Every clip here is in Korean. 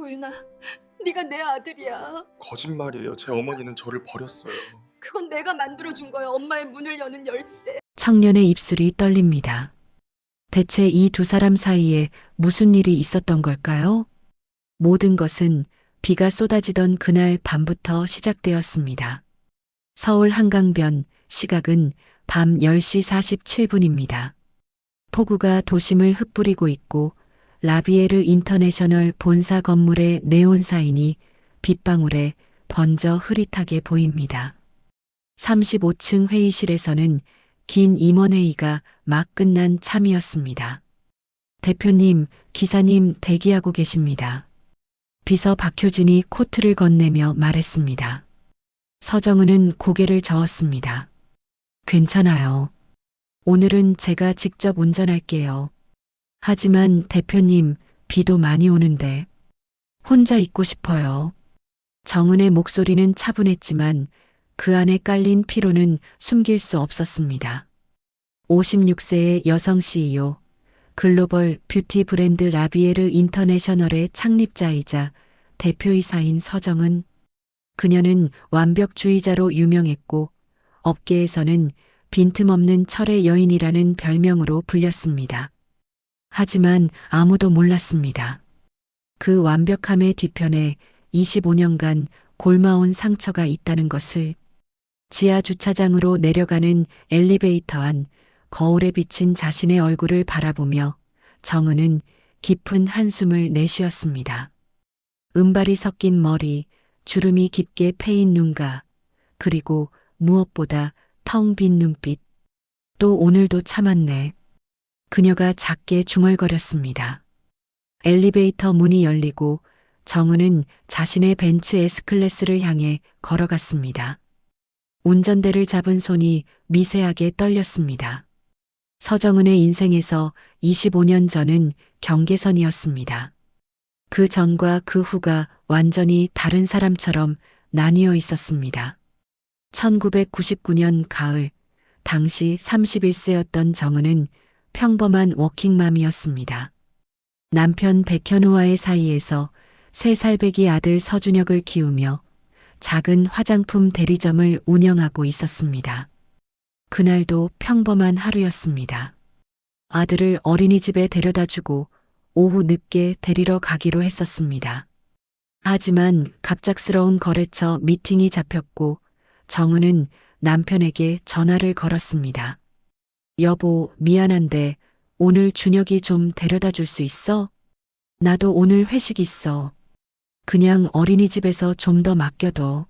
도윤아, 네가 내 아들이야. 거짓말이에요. 제 어머니는 저를 버렸어요. 그건 내가 만들어준 거야. 엄마의 문을 여는 열쇠. 청년의 입술이 떨립니다. 대체 이 두 사람 사이에 무슨 일이 있었던 걸까요? 모든 것은 비가 쏟아지던 그날 밤부터 시작되었습니다. 서울 한강변, 시각은 밤 10시 47분입니다. 폭우가 도심을 흩뿌리고 있고 라비에르 인터내셔널 본사 건물의 네온 사인이 빗방울에 번져 흐릿하게 보입니다. 35층 회의실에서는 긴 임원회의가 막 끝난 참이었습니다. 대표님, 기사님 대기하고 계십니다. 비서 박효진이 코트를 건네며 말했습니다. 서정은은 고개를 저었습니다. 괜찮아요. 오늘은 제가 직접 운전할게요. 하지만 대표님, 비도 많이 오는데 혼자 있고 싶어요. 정은의 목소리는 차분했지만 그 안에 깔린 피로는 숨길 수 없었습니다. 56세의 여성 CEO, 글로벌 뷰티 브랜드 라비에르 인터내셔널의 창립자이자 대표이사인 서정은, 그녀는 완벽주의자로 유명했고 업계에서는 빈틈없는 철의 여인이라는 별명으로 불렸습니다. 하지만 아무도 몰랐습니다. 그 완벽함의 뒤편에 25년간 골마온 상처가 있다는 것을. 지하 주차장으로 내려가는 엘리베이터 안 거울에 비친 자신의 얼굴을 바라보며 정은은 깊은 한숨을 내쉬었습니다. 은발이 섞인 머리, 주름이 깊게 패인 눈가, 그리고 무엇보다 텅 빈 눈빛. 또 오늘도 참았네. 그녀가 작게 중얼거렸습니다. 엘리베이터 문이 열리고 정은은 자신의 벤츠 S클래스를 향해 걸어갔습니다. 운전대를 잡은 손이 미세하게 떨렸습니다. 서정은의 인생에서 25년 전은 경계선이었습니다. 그 전과 그 후가 완전히 다른 사람처럼 나뉘어 있었습니다. 1999년 가을, 당시 31세였던 정은은 평범한 워킹맘이었습니다. 남편 백현우와의 사이에서 3살배기 아들 서준혁을 키우며 작은 화장품 대리점을 운영하고 있었습니다. 그날도 평범한 하루였습니다. 아들을 어린이집에 데려다주고 오후 늦게 데리러 가기로 했었습니다. 하지만 갑작스러운 거래처 미팅이 잡혔고 정은은 남편에게 전화를 걸었습니다. 여보, 미안한데 오늘 준혁이 좀 데려다 줄 수 있어? 나도 오늘 회식 있어. 그냥 어린이집에서 좀 더 맡겨둬.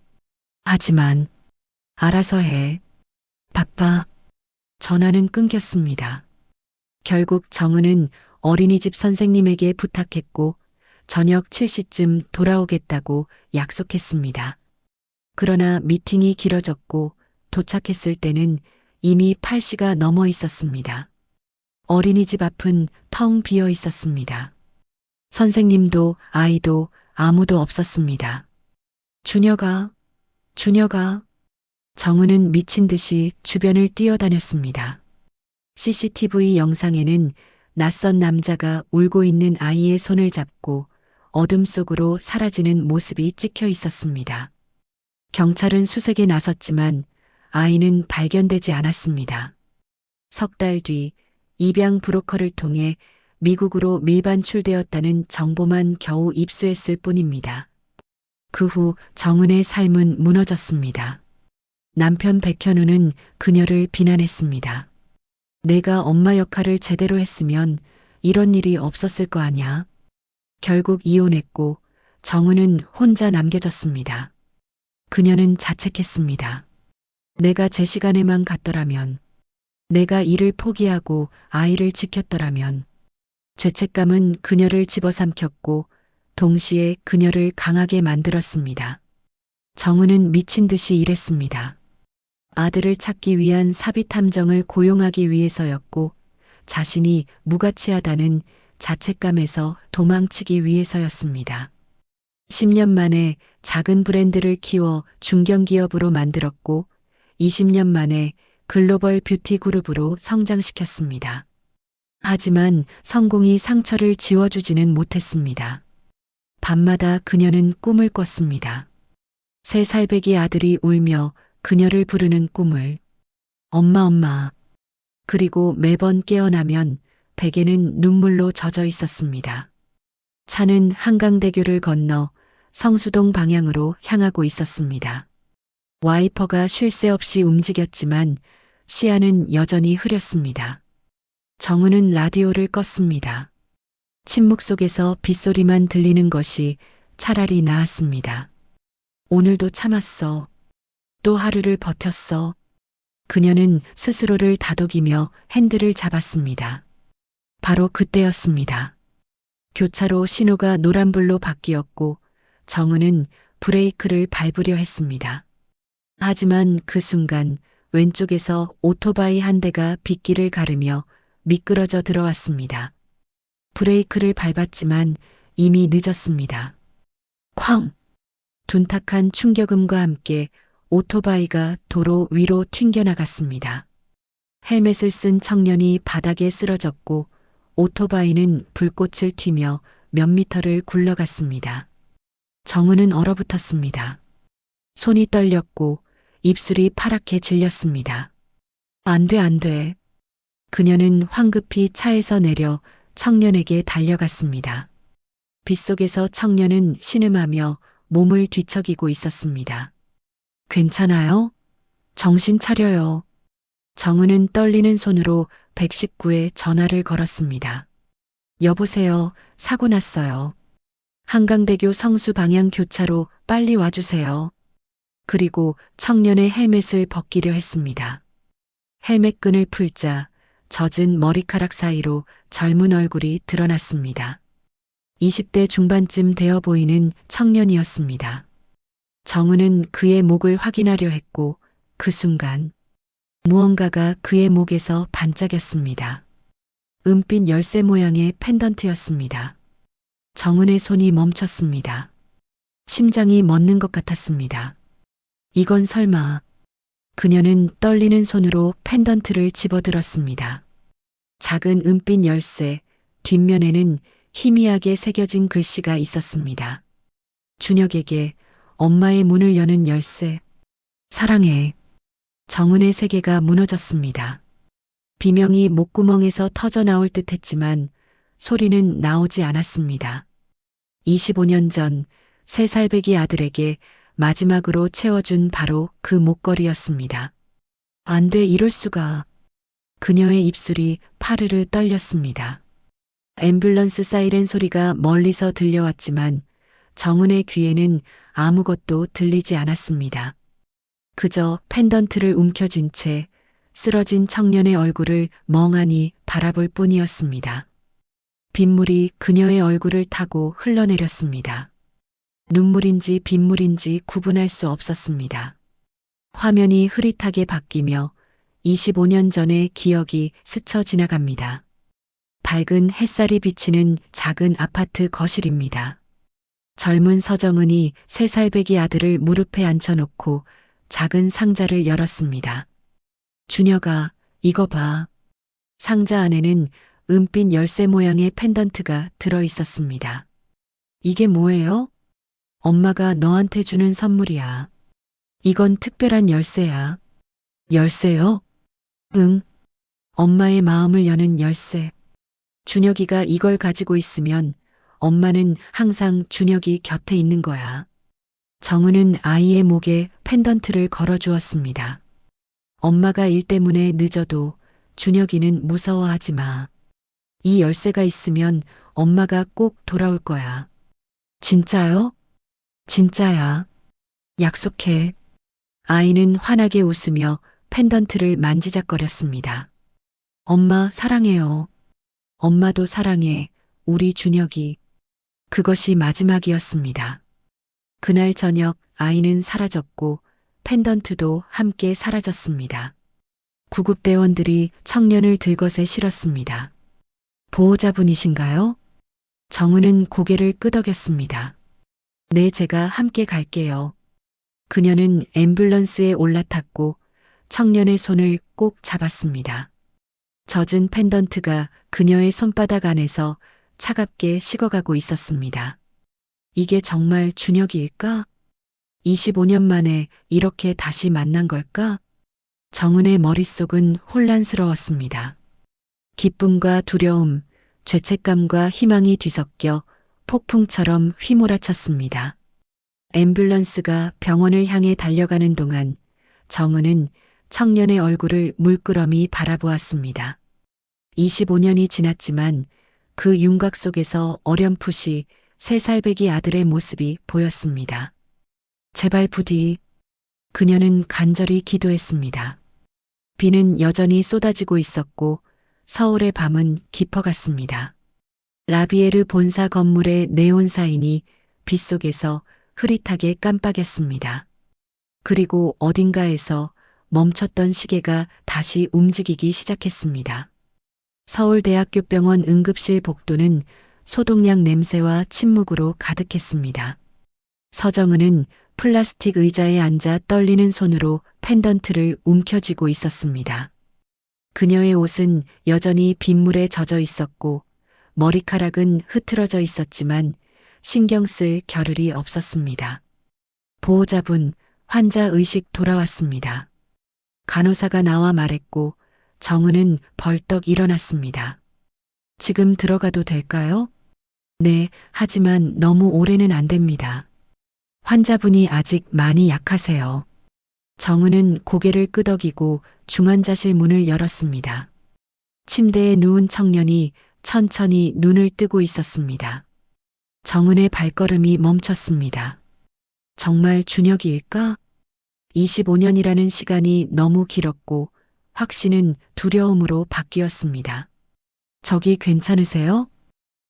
하지만 알아서 해. 바빠. 전화는 끊겼습니다. 결국 정은은 어린이집 선생님에게 부탁했고 저녁 7시쯤 돌아오겠다고 약속했습니다. 그러나 미팅이 길어졌고 도착했을 때는 이미 8시가 넘어 있었습니다. 어린이집 앞은 텅 비어 있었습니다. 선생님도 아이도 아무도 없었습니다. 준혁아, 준혁아. 정은은 미친 듯이 주변을 뛰어다녔습니다. CCTV 영상에는 낯선 남자가 울고 있는 아이의 손을 잡고 어둠 속으로 사라지는 모습이 찍혀 있었습니다. 경찰은 수색에 나섰지만 아이는 발견되지 않았습니다. 석 달 뒤 입양 브로커를 통해 미국으로 밀반출되었다는 정보만 겨우 입수했을 뿐입니다. 그 후 정은의 삶은 무너졌습니다. 남편 백현우는 그녀를 비난했습니다. 내가 엄마 역할을 제대로 했으면 이런 일이 없었을 거 아냐. 결국 이혼했고 정은은 혼자 남겨졌습니다. 그녀는 자책했습니다. 내가 제 시간에만 갔더라면, 내가 일을 포기하고 아이를 지켰더라면. 죄책감은 그녀를 집어삼켰고 동시에 그녀를 강하게 만들었습니다. 정은은 미친 듯이 일했습니다. 아들을 찾기 위한 사비 탐정을 고용하기 위해서였고 자신이 무가치하다는 자책감에서 도망치기 위해서였습니다. 10년 만에 작은 브랜드를 키워 중견기업으로 만들었고 20년 만에 글로벌 뷰티 그룹으로 성장시켰습니다. 하지만 성공이 상처를 지워주지는 못했습니다. 밤마다 그녀는 꿈을 꿨습니다. 세 살배기 아들이 울며 그녀를 부르는 꿈을. 엄마, 엄마. 그리고 매번 깨어나면 베개는 눈물로 젖어 있었습니다. 차는 한강대교를 건너 성수동 방향으로 향하고 있었습니다. 와이퍼가 쉴 새 없이 움직였지만 시야는 여전히 흐렸습니다. 정은은 라디오를 껐습니다. 침묵 속에서 빗소리만 들리는 것이 차라리 나았습니다. 오늘도 참았어. 또 하루를 버텼어. 그녀는 스스로를 다독이며 핸들을 잡았습니다. 바로 그때였습니다. 교차로 신호가 노란불로 바뀌었고 정은은 브레이크를 밟으려 했습니다. 하지만 그 순간 왼쪽에서 오토바이 한 대가 빗길을 가르며 미끄러져 들어왔습니다. 브레이크를 밟았지만 이미 늦었습니다. 쾅! 둔탁한 충격음과 함께 오토바이가 도로 위로 튕겨나갔습니다. 헬멧을 쓴 청년이 바닥에 쓰러졌고 오토바이는 불꽃을 튀며 몇 미터를 굴러갔습니다. 정은은 얼어붙었습니다. 손이 떨렸고 입술이 파랗게 질렸습니다. 안 돼, 안 돼. 그녀는 황급히 차에서 내려 청년에게 달려갔습니다. 빗속에서 청년은 신음하며 몸을 뒤척이고 있었습니다. 괜찮아요? 정신 차려요. 정은은 떨리는 손으로 119에 전화를 걸었습니다. 여보세요, 사고 났어요. 한강대교 성수 방향 교차로 빨리 와주세요. 그리고 청년의 헬멧을 벗기려 했습니다. 헬멧끈을 풀자 젖은 머리카락 사이로 젊은 얼굴이 드러났습니다. 20대 중반쯤 되어 보이는 청년이었습니다. 정은은 그의 목을 확인하려 했고 그 순간 무언가가 그의 목에서 반짝였습니다. 은빛 열쇠 모양의 펜던트였습니다. 정은의 손이 멈췄습니다. 심장이 멎는 것 같았습니다. 이건 설마. 그녀는 떨리는 손으로 펜던트를 집어들었습니다. 작은 은빛 열쇠, 뒷면에는 희미하게 새겨진 글씨가 있었습니다. 준혁에게 엄마의 문을 여는 열쇠. 사랑해. 정은의 세계가 무너졌습니다. 비명이 목구멍에서 터져 나올 듯 했지만 소리는 나오지 않았습니다. 25년 전 3살배기 아들에게 마지막으로 채워준 바로 그 목걸이였습니다. 안 돼, 이럴 수가. 그녀의 입술이 파르르 떨렸습니다. 앰뷸런스 사이렌 소리가 멀리서 들려왔지만 정은의 귀에는 아무것도 들리지 않았습니다. 그저 펜던트를 움켜쥔 채 쓰러진 청년의 얼굴을 멍하니 바라볼 뿐이었습니다. 빗물이 그녀의 얼굴을 타고 흘러내렸습니다. 눈물인지 빗물인지 구분할 수 없었습니다. 화면이 흐릿하게 바뀌며 25년 전의 기억이 스쳐 지나갑니다. 밝은 햇살이 비치는 작은 아파트 거실입니다. 젊은 서정은이 3살배기 아들을 무릎에 앉혀놓고 작은 상자를 열었습니다. 준혁아, 이거 봐. 상자 안에는 은빛 열쇠 모양의 펜던트가 들어 있었습니다. 이게 뭐예요? 엄마가 너한테 주는 선물이야. 이건 특별한 열쇠야. 열쇠요? 응. 엄마의 마음을 여는 열쇠. 준혁이가 이걸 가지고 있으면 엄마는 항상 준혁이 곁에 있는 거야. 정은은 아이의 목에 펜던트를 걸어주었습니다. 엄마가 일 때문에 늦어도 준혁이는 무서워하지 마. 이 열쇠가 있으면 엄마가 꼭 돌아올 거야. 진짜요? 진짜야. 약속해. 아이는 환하게 웃으며 펜던트를 만지작거렸습니다. 엄마 사랑해요. 엄마도 사랑해. 우리 준혁이. 그것이 마지막이었습니다. 그날 저녁 아이는 사라졌고 펜던트도 함께 사라졌습니다. 구급대원들이 청년을 들것에 실었습니다. 보호자분이신가요? 정은은 고개를 끄덕였습니다. 네, 제가 함께 갈게요. 그녀는 앰뷸런스에 올라탔고 청년의 손을 꼭 잡았습니다. 젖은 펜던트가 그녀의 손바닥 안에서 차갑게 식어가고 있었습니다. 이게 정말 준혁이일까? 25년 만에 이렇게 다시 만난 걸까? 정은의 머릿속은 혼란스러웠습니다. 기쁨과 두려움, 죄책감과 희망이 뒤섞여 폭풍처럼 휘몰아쳤습니다. 앰뷸런스가 병원을 향해 달려가는 동안 정은은 청년의 얼굴을 물끄러미 바라보았습니다. 25년이 지났지만 그 윤곽 속에서 어렴풋이 3살배기 아들의 모습이 보였습니다. 제발 부디. 그녀는 간절히 기도했습니다. 비는 여전히 쏟아지고 있었고 서울의 밤은 깊어갔습니다. 라비에르 본사 건물의 네온 사인이 빗속에서 흐릿하게 깜빡였습니다. 그리고 어딘가에서 멈췄던 시계가 다시 움직이기 시작했습니다. 서울대학교병원 응급실 복도는 소독약 냄새와 침묵으로 가득했습니다. 서정은은 플라스틱 의자에 앉아 떨리는 손으로 펜던트를 움켜쥐고 있었습니다. 그녀의 옷은 여전히 빗물에 젖어 있었고 머리카락은 흐트러져 있었지만 신경 쓸 겨를이 없었습니다. 보호자분, 환자 의식 돌아왔습니다. 간호사가 나와 말했고 정은은 벌떡 일어났습니다. 지금 들어가도 될까요? 네, 하지만 너무 오래는 안 됩니다. 환자분이 아직 많이 약하세요. 정은은 고개를 끄덕이고 중환자실 문을 열었습니다. 침대에 누운 청년이 천천히 눈을 뜨고 있었습니다. 정은의 발걸음이 멈췄습니다. 정말 준혁이일까? 25년이라는 시간이 너무 길었고 확신은 두려움으로 바뀌었습니다. 저기 괜찮으세요?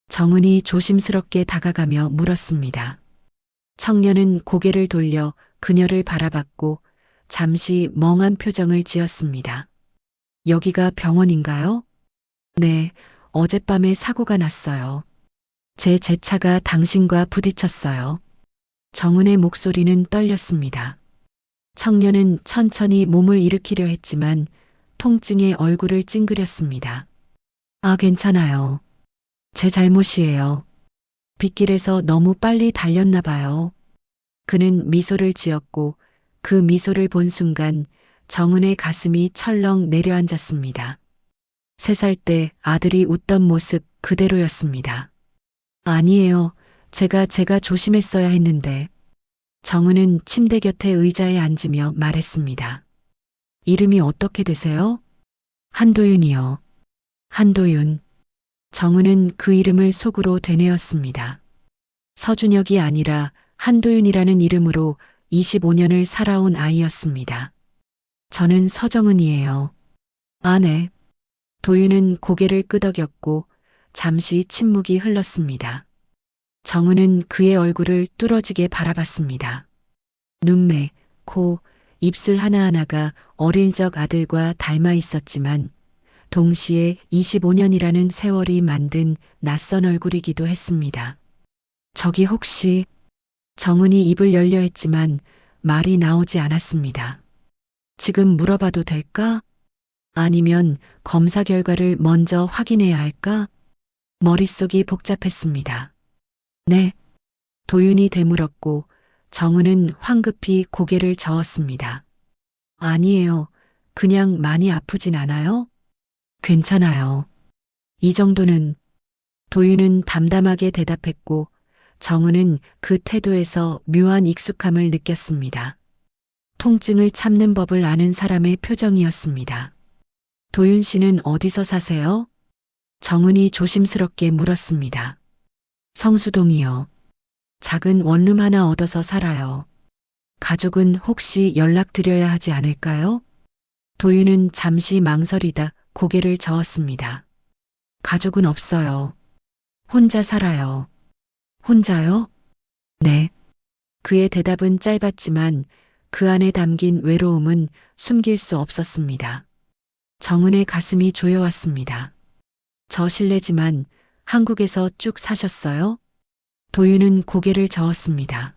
정은이 조심스럽게 다가가며 물었습니다. 청년은 고개를 돌려 그녀를 바라봤고 잠시 멍한 표정을 지었습니다. 여기가 병원인가요? 네, 어젯밤에 사고가 났어요. 제 차가 당신과 부딪혔어요. 정은의 목소리는 떨렸습니다. 청년은 천천히 몸을 일으키려 했지만 통증에 얼굴을 찡그렸습니다. 아, 괜찮아요. 제 잘못이에요. 빗길에서 너무 빨리 달렸나 봐요. 그는 미소를 지었고 그 미소를 본 순간 정은의 가슴이 철렁 내려앉았습니다. 3살 때 아들이 웃던 모습 그대로였습니다. 아니에요. 제가 조심했어야 했는데. 정은은 침대 곁에 의자에 앉으며 말했습니다. 이름이 어떻게 되세요? 한도윤이요. 한도윤. 정은은 그 이름을 속으로 되뇌었습니다. 서준혁이 아니라 한도윤이라는 이름으로 25년을 살아온 아이였습니다. 저는 서정은이에요. 아, 네. 도윤은 고개를 끄덕였고 잠시 침묵이 흘렀습니다. 정은은 그의 얼굴을 뚫어지게 바라봤습니다. 눈매, 코, 입술 하나하나가 어릴 적 아들과 닮아 있었지만 동시에 25년이라는 세월이 만든 낯선 얼굴이기도 했습니다. 저기 혹시... 정은이 입을 열려 했지만 말이 나오지 않았습니다. 지금 물어봐도 될까? 아니면 검사 결과를 먼저 확인해야 할까? 머릿속이 복잡했습니다. 네. 도윤이 되물었고 정은은 황급히 고개를 저었습니다. 아니에요. 그냥 많이 아프진 않아요? 괜찮아요. 이 정도는... 도윤은 담담하게 대답했고 정은은 그 태도에서 묘한 익숙함을 느꼈습니다. 통증을 참는 법을 아는 사람의 표정이었습니다. 도윤 씨는 어디서 사세요? 정은이 조심스럽게 물었습니다. 성수동이요. 작은 원룸 하나 얻어서 살아요. 가족은 혹시 연락드려야 하지 않을까요? 도윤은 잠시 망설이다 고개를 저었습니다. 가족은 없어요. 혼자 살아요. 혼자요? 네. 그의 대답은 짧았지만 그 안에 담긴 외로움은 숨길 수 없었습니다. 정은의 가슴이 조여왔습니다. 저 실례지만 한국에서 쭉 사셨어요? 도윤은 고개를 저었습니다.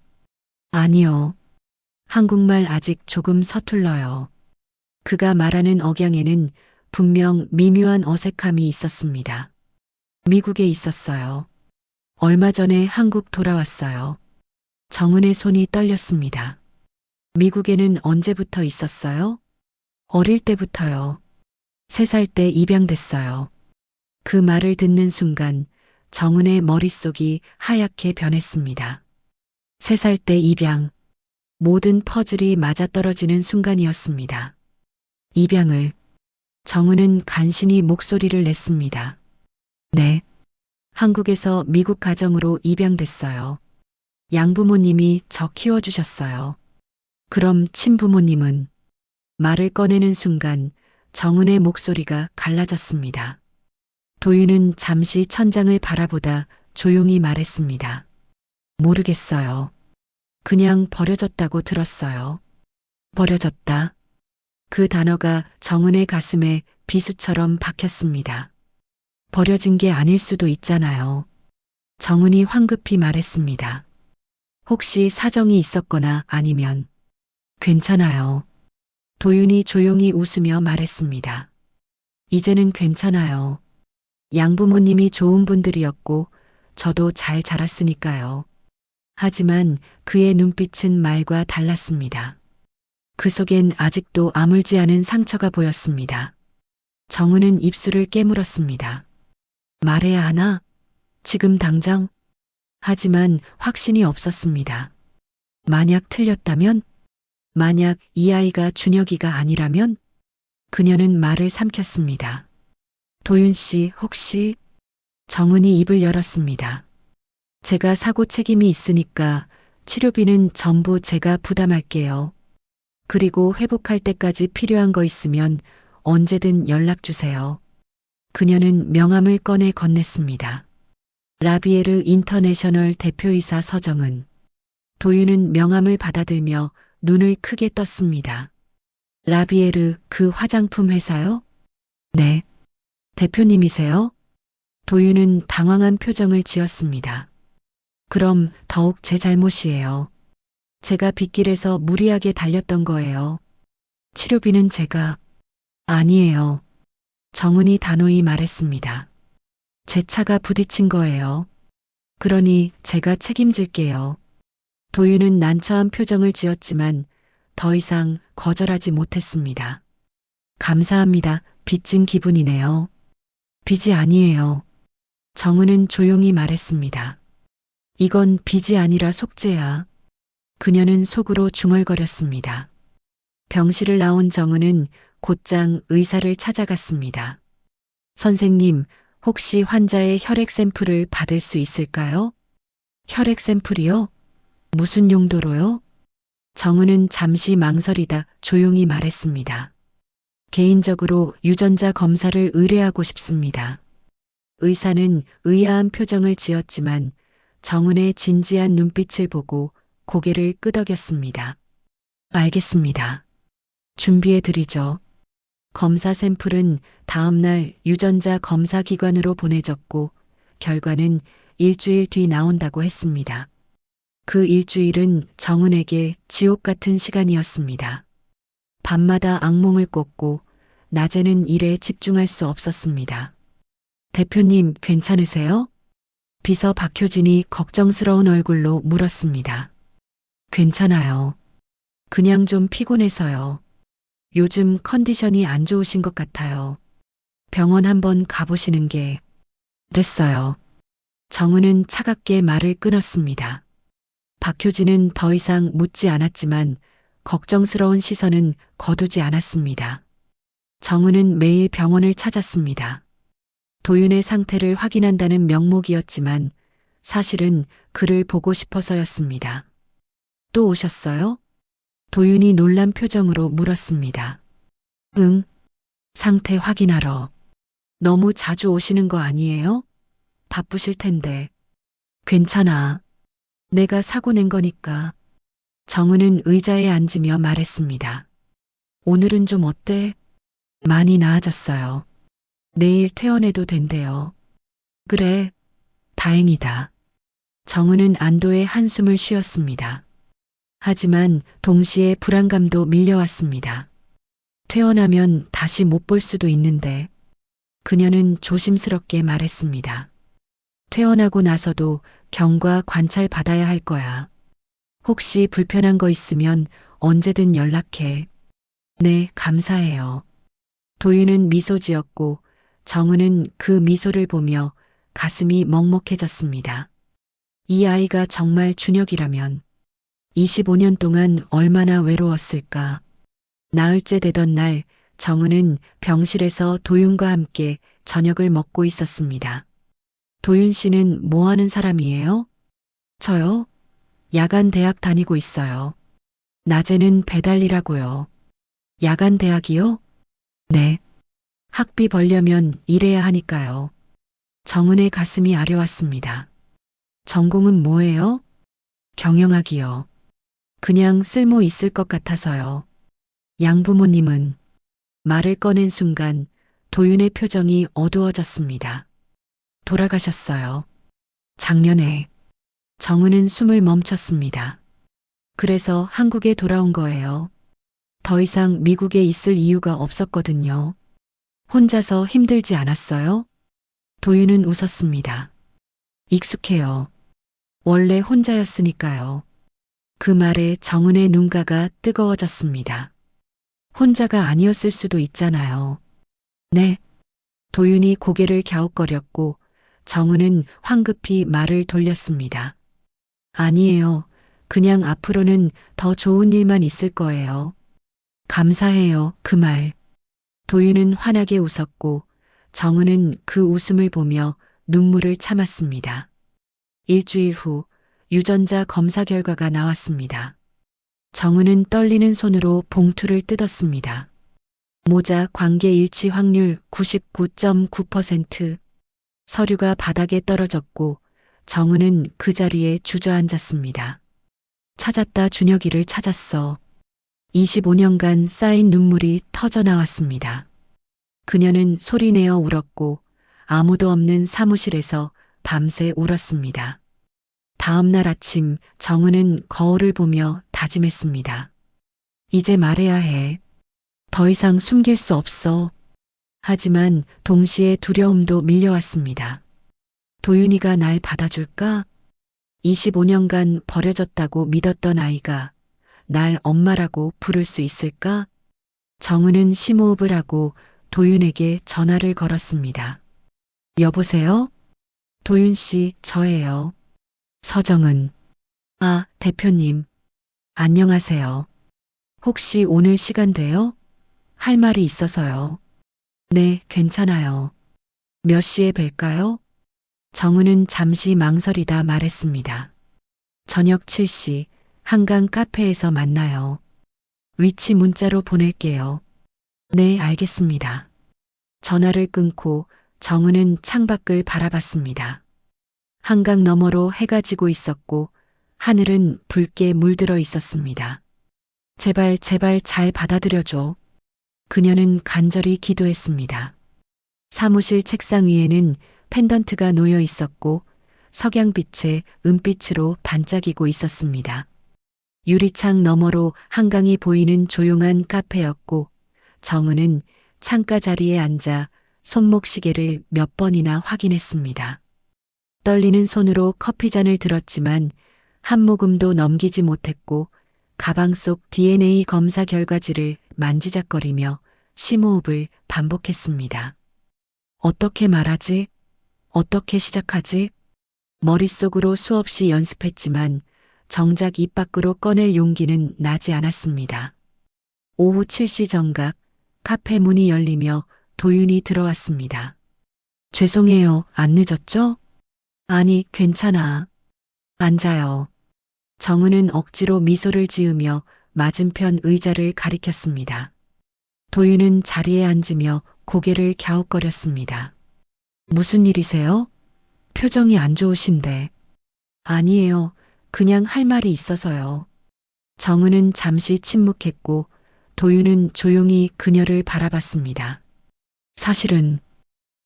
아니요. 한국말 아직 조금 서툴러요. 그가 말하는 억양에는 분명 미묘한 어색함이 있었습니다. 미국에 있었어요. 얼마 전에 한국 돌아왔어요. 정은의 손이 떨렸습니다. 미국에는 언제부터 있었어요? 어릴 때부터요. 3살 때 입양됐어요. 그 말을 듣는 순간 정은의 머릿속이 하얗게 변했습니다. 3살 때 입양. 모든 퍼즐이 맞아떨어지는 순간이었습니다. 입양을. 정은은 간신히 목소리를 냈습니다. 네. 한국에서 미국 가정으로 입양됐어요. 양부모님이 저 키워주셨어요. 그럼 친부모님은? 말을 꺼내는 순간 정은의 목소리가 갈라졌습니다. 도윤은 잠시 천장을 바라보다 조용히 말했습니다. 모르겠어요. 그냥 버려졌다고 들었어요. 버려졌다. 그 단어가 정은의 가슴에 비수처럼 박혔습니다. 버려진 게 아닐 수도 있잖아요. 정은이 황급히 말했습니다. 혹시 사정이 있었거나 아니면. 괜찮아요. 도윤이 조용히 웃으며 말했습니다. 이제는 괜찮아요. 양부모님이 좋은 분들이었고 저도 잘 자랐으니까요. 하지만 그의 눈빛은 말과 달랐습니다. 그 속엔 아직도 아물지 않은 상처가 보였습니다. 정은은 입술을 깨물었습니다. 말해야 하나? 지금 당장? 하지만 확신이 없었습니다. 만약 틀렸다면? 만약 이 아이가 준혁이가 아니라면? 그녀는 말을 삼켰습니다. 도윤 씨 혹시? 정은이 입을 열었습니다. 제가 사고 책임이 있으니까 치료비는 전부 제가 부담할게요. 그리고 회복할 때까지 필요한 거 있으면 언제든 연락 주세요. 그녀는 명함을 꺼내 건넸습니다. 라비에르 인터내셔널 대표이사 서정은. 도윤은 명함을 받아들며 눈을 크게 떴습니다. 라비에르 그 화장품 회사요? 네. 대표님이세요? 도윤은 당황한 표정을 지었습니다. 그럼 더욱 제 잘못이에요. 제가 빗길에서 무리하게 달렸던 거예요. 치료비는 제가. 아니에요. 정은이 단호히 말했습니다. 제 차가 부딪힌 거예요. 그러니 제가 책임질게요. 도윤은 난처한 표정을 지었지만 더 이상 거절하지 못했습니다. 감사합니다. 빚진 기분이네요. 빚이 아니에요. 정은은 조용히 말했습니다. 이건 빚이 아니라 속죄야. 그녀는 속으로 중얼거렸습니다. 병실을 나온 정은은 곧장 의사를 찾아갔습니다. 선생님, 혹시 환자의 혈액 샘플을 받을 수 있을까요? 혈액 샘플이요? 무슨 용도로요? 정은은 잠시 망설이다 조용히 말했습니다. 개인적으로 유전자 검사를 의뢰하고 싶습니다. 의사는 의아한 표정을 지었지만 정은의 진지한 눈빛을 보고 고개를 끄덕였습니다. 알겠습니다. 준비해 드리죠. 검사 샘플은 다음날 유전자 검사 기관으로 보내졌고 결과는 일주일 뒤 나온다고 했습니다. 그 일주일은 정은에게 지옥 같은 시간이었습니다. 밤마다 악몽을 꿨고 낮에는 일에 집중할 수 없었습니다. 대표님 괜찮으세요? 비서 박효진이 걱정스러운 얼굴로 물었습니다. 괜찮아요. 그냥 좀 피곤해서요. 요즘 컨디션이 안 좋으신 것 같아요. 병원 한번 가보시는 게. 됐어요. 정은은 차갑게 말을 끊었습니다. 박효진은 더 이상 묻지 않았지만 걱정스러운 시선은 거두지 않았습니다. 정은은 매일 병원을 찾았습니다. 도윤의 상태를 확인한다는 명목이었지만 사실은 그를 보고 싶어서였습니다. 또 오셨어요? 도윤이 놀란 표정으로 물었습니다. 응. 상태 확인하러. 너무 자주 오시는 거 아니에요? 바쁘실 텐데. 괜찮아. 내가 사고 낸 거니까. 정은은 의자에 앉으며 말했습니다. 오늘은 좀 어때? 많이 나아졌어요. 내일 퇴원해도 된대요. 그래. 다행이다. 정은은 안도의 한숨을 쉬었습니다. 하지만 동시에 불안감도 밀려왔습니다. 퇴원하면 다시 못 볼 수도 있는데. 그녀는 조심스럽게 말했습니다. 퇴원하고 나서도 경과 관찰 받아야 할 거야. 혹시 불편한 거 있으면 언제든 연락해. 네, 감사해요. 도윤은 미소 지었고 정은은 그 미소를 보며 가슴이 먹먹해졌습니다. 이 아이가 정말 준혁이라면 25년 동안 얼마나 외로웠을까. 나흘째 되던 날 정은은 병실에서 도윤과 함께 저녁을 먹고 있었습니다. 도윤 씨는 뭐 하는 사람이에요? 저요? 야간 대학 다니고 있어요. 낮에는 배달 일하고요. 야간 대학이요? 네. 학비 벌려면 일해야 하니까요. 정은의 가슴이 아려왔습니다. 전공은 뭐예요? 경영학이요. 그냥 쓸모 있을 것 같아서요. 양부모님은 말을 꺼낸 순간 도윤의 표정이 어두워졌습니다. 돌아가셨어요. 작년에. 정은은 숨을 멈췄습니다. 그래서 한국에 돌아온 거예요. 더 이상 미국에 있을 이유가 없었거든요. 혼자서 힘들지 않았어요? 도윤은 웃었습니다. 익숙해요. 원래 혼자였으니까요. 그 말에 정은의 눈가가 뜨거워졌습니다. 혼자가 아니었을 수도 있잖아요. 네. 도윤이 고개를 갸웃거렸고 정은은 황급히 말을 돌렸습니다. 아니에요. 그냥 앞으로는 더 좋은 일만 있을 거예요. 감사해요. 그 말. 도윤은 환하게 웃었고 정은은 그 웃음을 보며 눈물을 참았습니다. 일주일 후 유전자 검사 결과가 나왔습니다. 정은은 떨리는 손으로 봉투를 뜯었습니다. 모자 관계 일치 확률 99.9%. 서류가 바닥에 떨어졌고 정은은 그 자리에 주저앉았습니다. 찾았다. 준혁이를 찾았어. 25년간 쌓인 눈물이 터져 나왔습니다. 그녀는 소리내어 울었고 아무도 없는 사무실에서 밤새 울었습니다. 다음 날 아침 정은은 거울을 보며 다짐했습니다. 이제 말해야 해. 더 이상 숨길 수 없어. 하지만 동시에 두려움도 밀려왔습니다. 도윤이가 날 받아줄까? 25년간 버려졌다고 믿었던 아이가 날 엄마라고 부를 수 있을까? 정은은 심호흡을 하고 도윤에게 전화를 걸었습니다. 여보세요? 도윤 씨, 저예요. 서정은. 아, 대표님. 안녕하세요. 혹시 오늘 시간 돼요? 할 말이 있어서요. 네, 괜찮아요. 몇 시에 뵐까요? 정은은 잠시 망설이다 말했습니다. 저녁 7시 한강 카페에서 만나요. 위치 문자로 보낼게요. 네, 알겠습니다. 전화를 끊고 정은은 창밖을 바라봤습니다. 한강 너머로 해가 지고 있었고 하늘은 붉게 물들어 있었습니다. 제발 제발 잘 받아들여줘. 그녀는 간절히 기도했습니다. 사무실 책상 위에는 펜던트가 놓여 있었고 석양빛에 은빛으로 반짝이고 있었습니다. 유리창 너머로 한강이 보이는 조용한 카페였고 정은은 창가 자리에 앉아 손목시계를 몇 번이나 확인했습니다. 떨리는 손으로 커피잔을 들었지만 한 모금도 넘기지 못했고 가방 속 DNA 검사 결과지를 만지작거리며 심호흡을 반복했습니다. 어떻게 말하지? 어떻게 시작하지? 머릿속으로 수없이 연습했지만 정작 입 밖으로 꺼낼 용기는 나지 않았습니다. 오후 7시 정각 카페 문이 열리며 도윤이 들어왔습니다. 죄송해요. 안 늦었죠? 아니, 괜찮아. 앉아요. 정은은 억지로 미소를 지으며 맞은편 의자를 가리켰습니다. 도윤은 자리에 앉으며 고개를 갸웃거렸습니다. 무슨 일이세요? 표정이 안 좋으신데. 아니에요. 그냥 할 말이 있어서요. 정은은 잠시 침묵했고 도윤은 조용히 그녀를 바라봤습니다. 사실은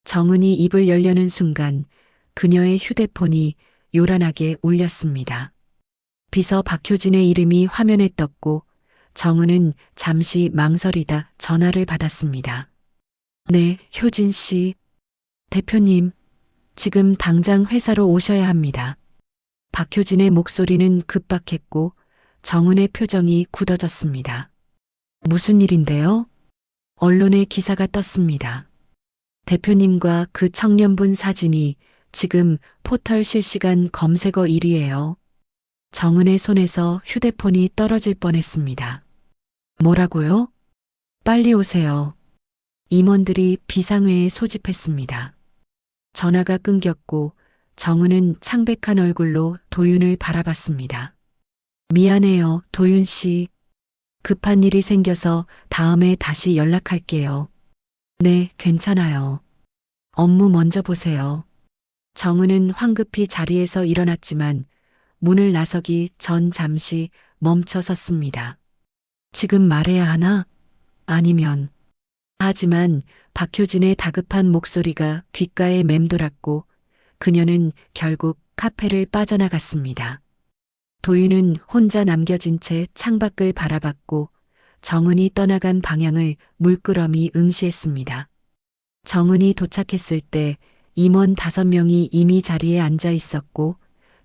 정은이 입을 열려는 순간 그녀의 휴대폰이 요란하게 울렸습니다. 비서 박효진의 이름이 화면에 떴고 정은은 잠시 망설이다 전화를 받았습니다. 네, 효진 씨. 대표님, 지금 당장 회사로 오셔야 합니다. 박효진의 목소리는 급박했고 정은의 표정이 굳어졌습니다. 무슨 일인데요? 언론에 기사가 떴습니다. 대표님과 그 청년분 사진이 지금 포털 실시간 검색어 1위예요. 정은의 손에서 휴대폰이 떨어질 뻔했습니다. 뭐라고요? 빨리 오세요. 임원들이 비상회에 소집했습니다. 전화가 끊겼고 정은은 창백한 얼굴로 도윤을 바라봤습니다. 미안해요, 도윤 씨. 급한 일이 생겨서 다음에 다시 연락할게요. 네, 괜찮아요. 업무 먼저 보세요. 정은은 황급히 자리에서 일어났지만 문을 나서기 전 잠시 멈춰 섰습니다. 지금 말해야 하나? 아니면. 하지만 박효진의 다급한 목소리가 귓가에 맴돌았고 그녀는 결국 카페를 빠져나갔습니다. 도윤은 혼자 남겨진 채 창밖을 바라봤고 정은이 떠나간 방향을 물끄러미 응시했습니다. 정은이 도착했을 때 임원 5명이 이미 자리에 앉아 있었고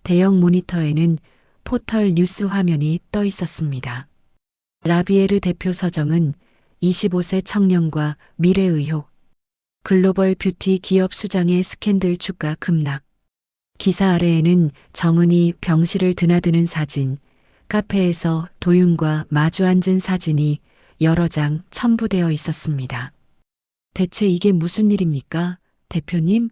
대형 모니터에는 포털 뉴스 화면이 떠 있었습니다. 라비에르 대표 서정은 25세 청년과 미래 의혹, 글로벌 뷰티 기업 수장의 스캔들 주가 급락, 기사 아래에는 정은이 병실을 드나드는 사진, 카페에서 도윤과 마주 앉은 사진이 여러 장 첨부되어 있었습니다. 대체 이게 무슨 일입니까, 대표님?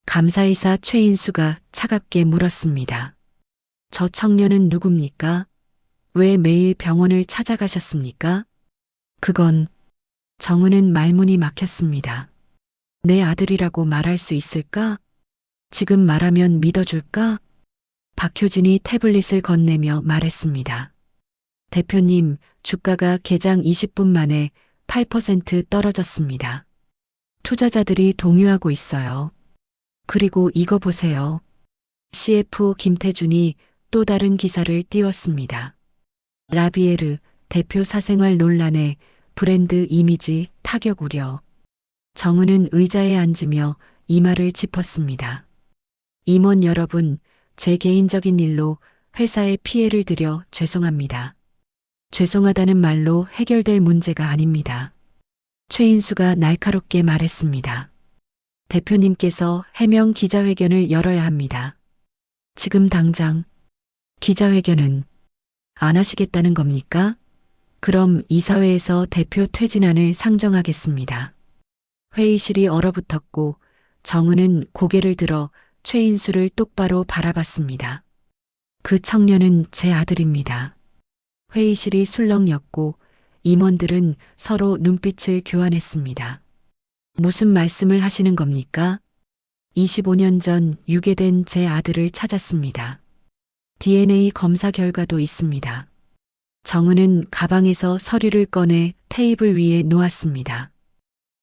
감사이사 최인수가 차갑게 물었습니다. 저 청년은 누굽니까? 왜 매일 병원을 찾아가셨습니까? 그건 정은은 말문이 막혔습니다. 내 아들이라고 말할 수 있을까? 지금 말하면 믿어줄까? 박효진이 태블릿을 건네며 말했습니다. 대표님, 주가가 개장 20분 만에 8% 떨어졌습니다. 투자자들이 동요하고 있어요. 그리고 이거 보세요. CF 김태준이 또 다른 기사를 띄웠습니다. 라비에르 대표 사생활 논란에 브랜드 이미지 타격 우려. 정은은 의자에 앉으며 이마를 짚었습니다. 임원 여러분, 제 개인적인 일로 회사에 피해를 드려 죄송합니다. 죄송하다는 말로 해결될 문제가 아닙니다. 최인수가 날카롭게 말했습니다. 대표님께서 해명 기자회견을 열어야 합니다. 지금 당장 기자회견은 안 하시겠다는 겁니까? 그럼 이사회에서 대표 퇴진안을 상정하겠습니다. 회의실이 얼어붙었고 정은은 고개를 들어 최인수를 똑바로 바라봤습니다. 그 청년은 제 아들입니다. 회의실이 술렁였고 임원들은 서로 눈빛을 교환했습니다. 무슨 말씀을 하시는 겁니까? 25년 전 유괴된 제 아들을 찾았습니다. DNA 검사 결과도 있습니다. 정은은 가방에서 서류를 꺼내 테이블 위에 놓았습니다.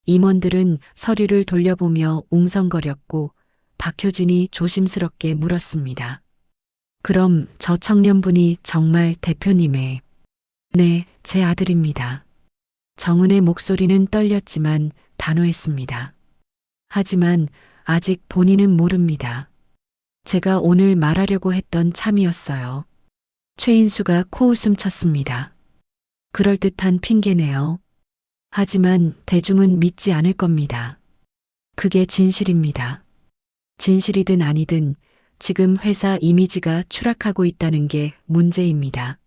임원들은 서류를 돌려보며 웅성거렸고 박효진이 조심스럽게 물었습니다. 그럼 저 청년분이 정말 대표님의... 네, 제 아들입니다. 정은의 목소리는 떨렸지만 단호했습니다. 하지만 아직 본인은 모릅니다. 제가 오늘 말하려고 했던 참이었어요. 최인수가 코웃음 쳤습니다. 그럴듯한 핑계네요. 하지만 대중은 믿지 않을 겁니다. 그게 진실입니다. 진실이든 아니든 지금 회사 이미지가 추락하고 있다는 게 문제입니다.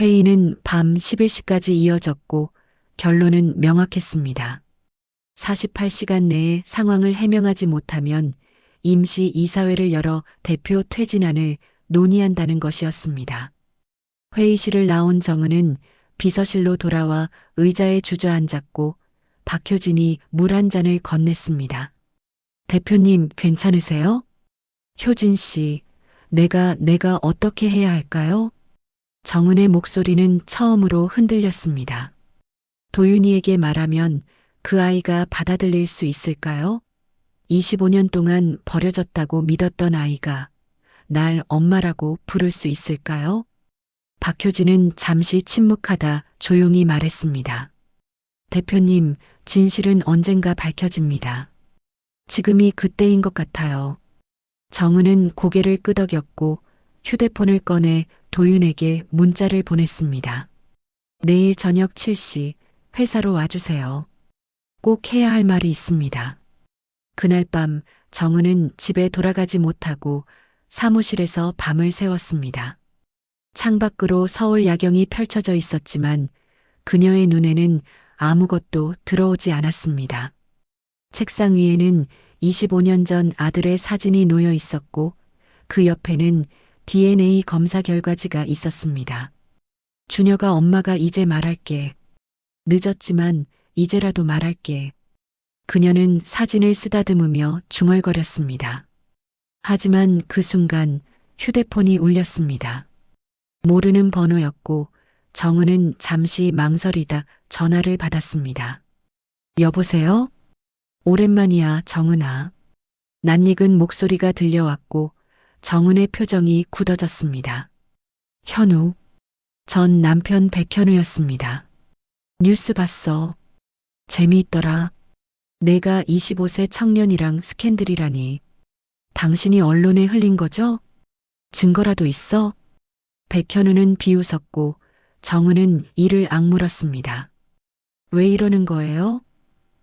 회의는 밤 11시까지 이어졌고 결론은 명확했습니다. 48시간 내에 상황을 해명하지 못하면 임시 이사회를 열어 대표 퇴진안을 논의한다는 것이었습니다. 회의실을 나온 정은은 비서실로 돌아와 의자에 주저앉았고 박효진이 물 한 잔을 건넸습니다. 대표님 괜찮으세요? 효진 씨, 내가 어떻게 해야 할까요? 정은의 목소리는 처음으로 흔들렸습니다. 도윤이에게 말하면 그 아이가 받아들일 수 있을까요? 25년 동안 버려졌다고 믿었던 아이가 날 엄마라고 부를 수 있을까요? 박효진은 잠시 침묵하다 조용히 말했습니다. 대표님, 진실은 언젠가 밝혀집니다. 지금이 그때인 것 같아요. 정은은 고개를 끄덕였고 휴대폰을 꺼내 도윤에게 문자를 보냈습니다. 내일 저녁 7시 회사로 와주세요. 꼭 해야 할 말이 있습니다. 그날 밤 정은은 집에 돌아가지 못하고 사무실에서 밤을 새웠습니다. 창밖으로 서울 야경이 펼쳐져 있었지만 그녀의 눈에는 아무것도 들어오지 않았습니다. 책상 위에는 25년 전 아들의 사진이 놓여 있었고 그 옆에는 DNA 검사 결과지가 있었습니다. 준혁아, 엄마가 이제 말할게. 늦었지만 이제라도 말할게. 그녀는 사진을 쓰다듬으며 중얼거렸습니다. 하지만 그 순간 휴대폰이 울렸습니다. 모르는 번호였고 정은은 잠시 망설이다 전화를 받았습니다. 여보세요? 오랜만이야, 정은아. 낯익은 목소리가 들려왔고 정은의 표정이 굳어졌습니다. 현우. 전 남편 백현우였습니다. 뉴스 봤어. 재미있더라. 내가 25세 청년이랑 스캔들이라니. 당신이 언론에 흘린 거죠? 증거라도 있어? 백현우는 비웃었고 정은은 이를 악물었습니다. 왜 이러는 거예요?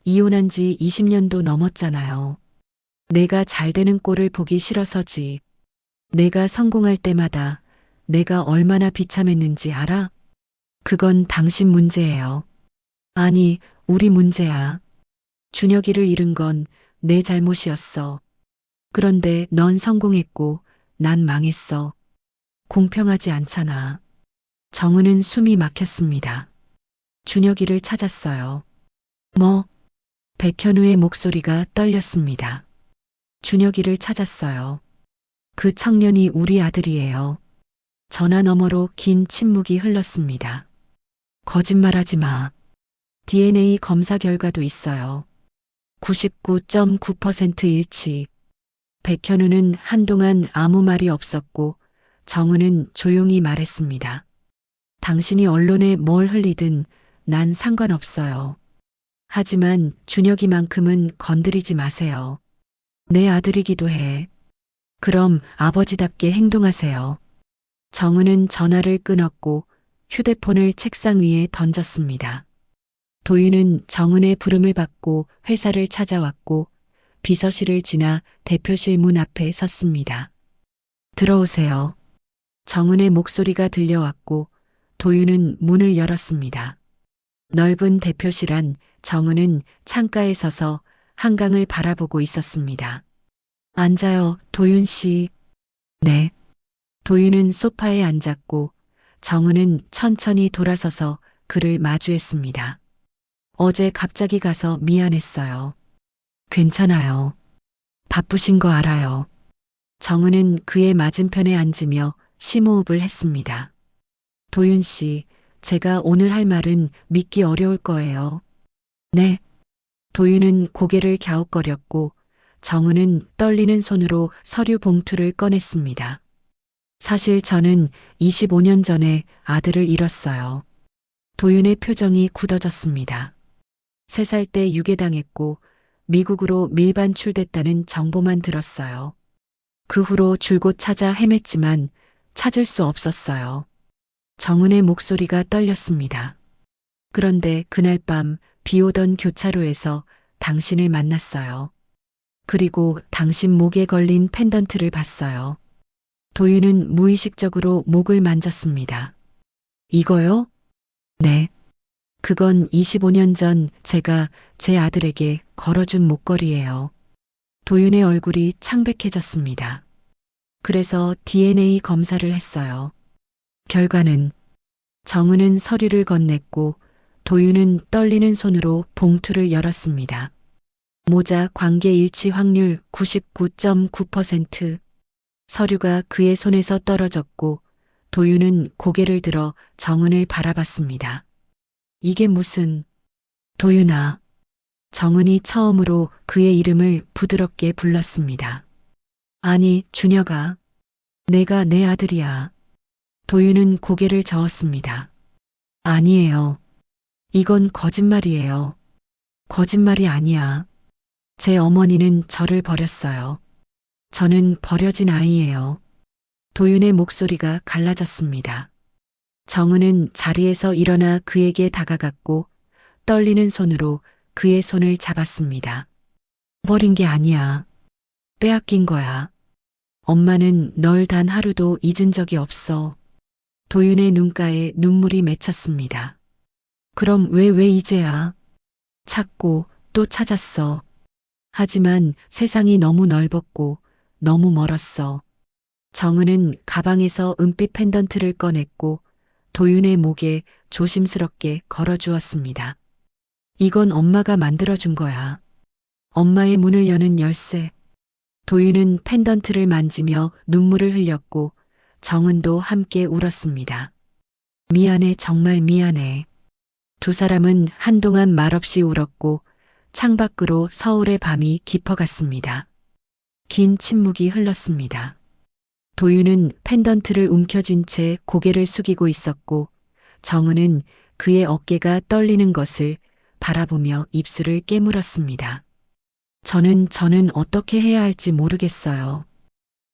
이혼한 지 20년도 넘었잖아요. 내가 잘 되는 꼴을 보기 싫어서지. 내가 성공할 때마다 내가 얼마나 비참했는지 알아? 그건 당신 문제예요. 아니, 우리 문제야. 준혁이를 잃은 건 내 잘못이었어. 그런데 넌 성공했고 난 망했어. 공평하지 않잖아. 정은은 숨이 막혔습니다. 준혁이를 찾았어요. 뭐? 백현우의 목소리가 떨렸습니다. 준혁이를 찾았어요. 그 청년이 우리 아들이에요. 전화 너머로 긴 침묵이 흘렀습니다. 거짓말하지 마. DNA 검사 결과도 있어요. 99.9% 일치. 백현우는 한동안 아무 말이 없었고 정은은 조용히 말했습니다. 당신이 언론에 뭘 흘리든 난 상관없어요. 하지만 준혁이만큼은 건드리지 마세요. 내 아들이기도 해. 그럼 아버지답게 행동하세요. 정은은 전화를 끊었고 휴대폰을 책상 위에 던졌습니다. 도윤은 정은의 부름을 받고 회사를 찾아왔고 비서실을 지나 대표실 문 앞에 섰습니다. 들어오세요. 정은의 목소리가 들려왔고 도윤은 문을 열었습니다. 넓은 대표실 안 정은은 창가에 서서 한강을 바라보고 있었습니다. 앉아요, 도윤 씨. 네. 도윤은 소파에 앉았고 정은은 천천히 돌아서서 그를 마주했습니다. 어제 갑자기 가서 미안했어요. 괜찮아요. 바쁘신 거 알아요. 정은은 그의 맞은편에 앉으며 심호흡을 했습니다. 도윤 씨, 제가 오늘 할 말은 믿기 어려울 거예요. 네. 도윤은 고개를 갸웃거렸고 정은은 떨리는 손으로 서류 봉투를 꺼냈습니다. 사실 저는 25년 전에 아들을 잃었어요. 도윤의 표정이 굳어졌습니다. 3살 때 유괴당했고 미국으로 밀반출됐다는 정보만 들었어요. 그 후로 줄곧 찾아 헤맸지만 찾을 수 없었어요. 정은의 목소리가 떨렸습니다. 그런데 그날 밤 비 오던 교차로에서 당신을 만났어요. 그리고 당신 목에 걸린 펜던트를 봤어요. 도윤은 무의식적으로 목을 만졌습니다. 이거요? 네. 그건 25년 전 제가 제 아들에게 걸어준 목걸이예요. 도윤의 얼굴이 창백해졌습니다. 그래서 DNA 검사를 했어요. 결과는 정은은 서류를 건넸고 도윤은 떨리는 손으로 봉투를 열었습니다. 모자 관계 일치 확률 99.9%. 서류가 그의 손에서 떨어졌고 도윤은 고개를 들어 정은을 바라봤습니다. 이게 무슨... 도윤아. 정은이 처음으로 그의 이름을 부드럽게 불렀습니다. 아니, 준혁아. 내가 내 아들이야. 도윤은 고개를 저었습니다. 아니에요. 이건 거짓말이에요. 거짓말이 아니야. 제 어머니는 저를 버렸어요. 저는 버려진 아이예요. 도윤의 목소리가 갈라졌습니다. 정은은 자리에서 일어나 그에게 다가갔고 떨리는 손으로 그의 손을 잡았습니다. 버린 게 아니야. 빼앗긴 거야. 엄마는 널 단 하루도 잊은 적이 없어. 도윤의 눈가에 눈물이 맺혔습니다. 그럼 왜 이제야? 찾고 또 찾았어. 하지만 세상이 너무 넓었고 너무 멀었어. 정은은 가방에서 은빛 펜던트를 꺼냈고 도윤의 목에 조심스럽게 걸어주었습니다. 이건 엄마가 만들어준 거야. 엄마의 문을 여는 열쇠. 도윤은 펜던트를 만지며 눈물을 흘렸고 정은도 함께 울었습니다. 미안해, 정말 미안해. 두 사람은 한동안 말없이 울었고 창밖으로 서울의 밤이 깊어갔습니다. 긴 침묵이 흘렀습니다. 도윤은 펜던트를 움켜쥔 채 고개를 숙이고 있었고 정은은 그의 어깨가 떨리는 것을 바라보며 입술을 깨물었습니다. 저는 어떻게 해야 할지 모르겠어요.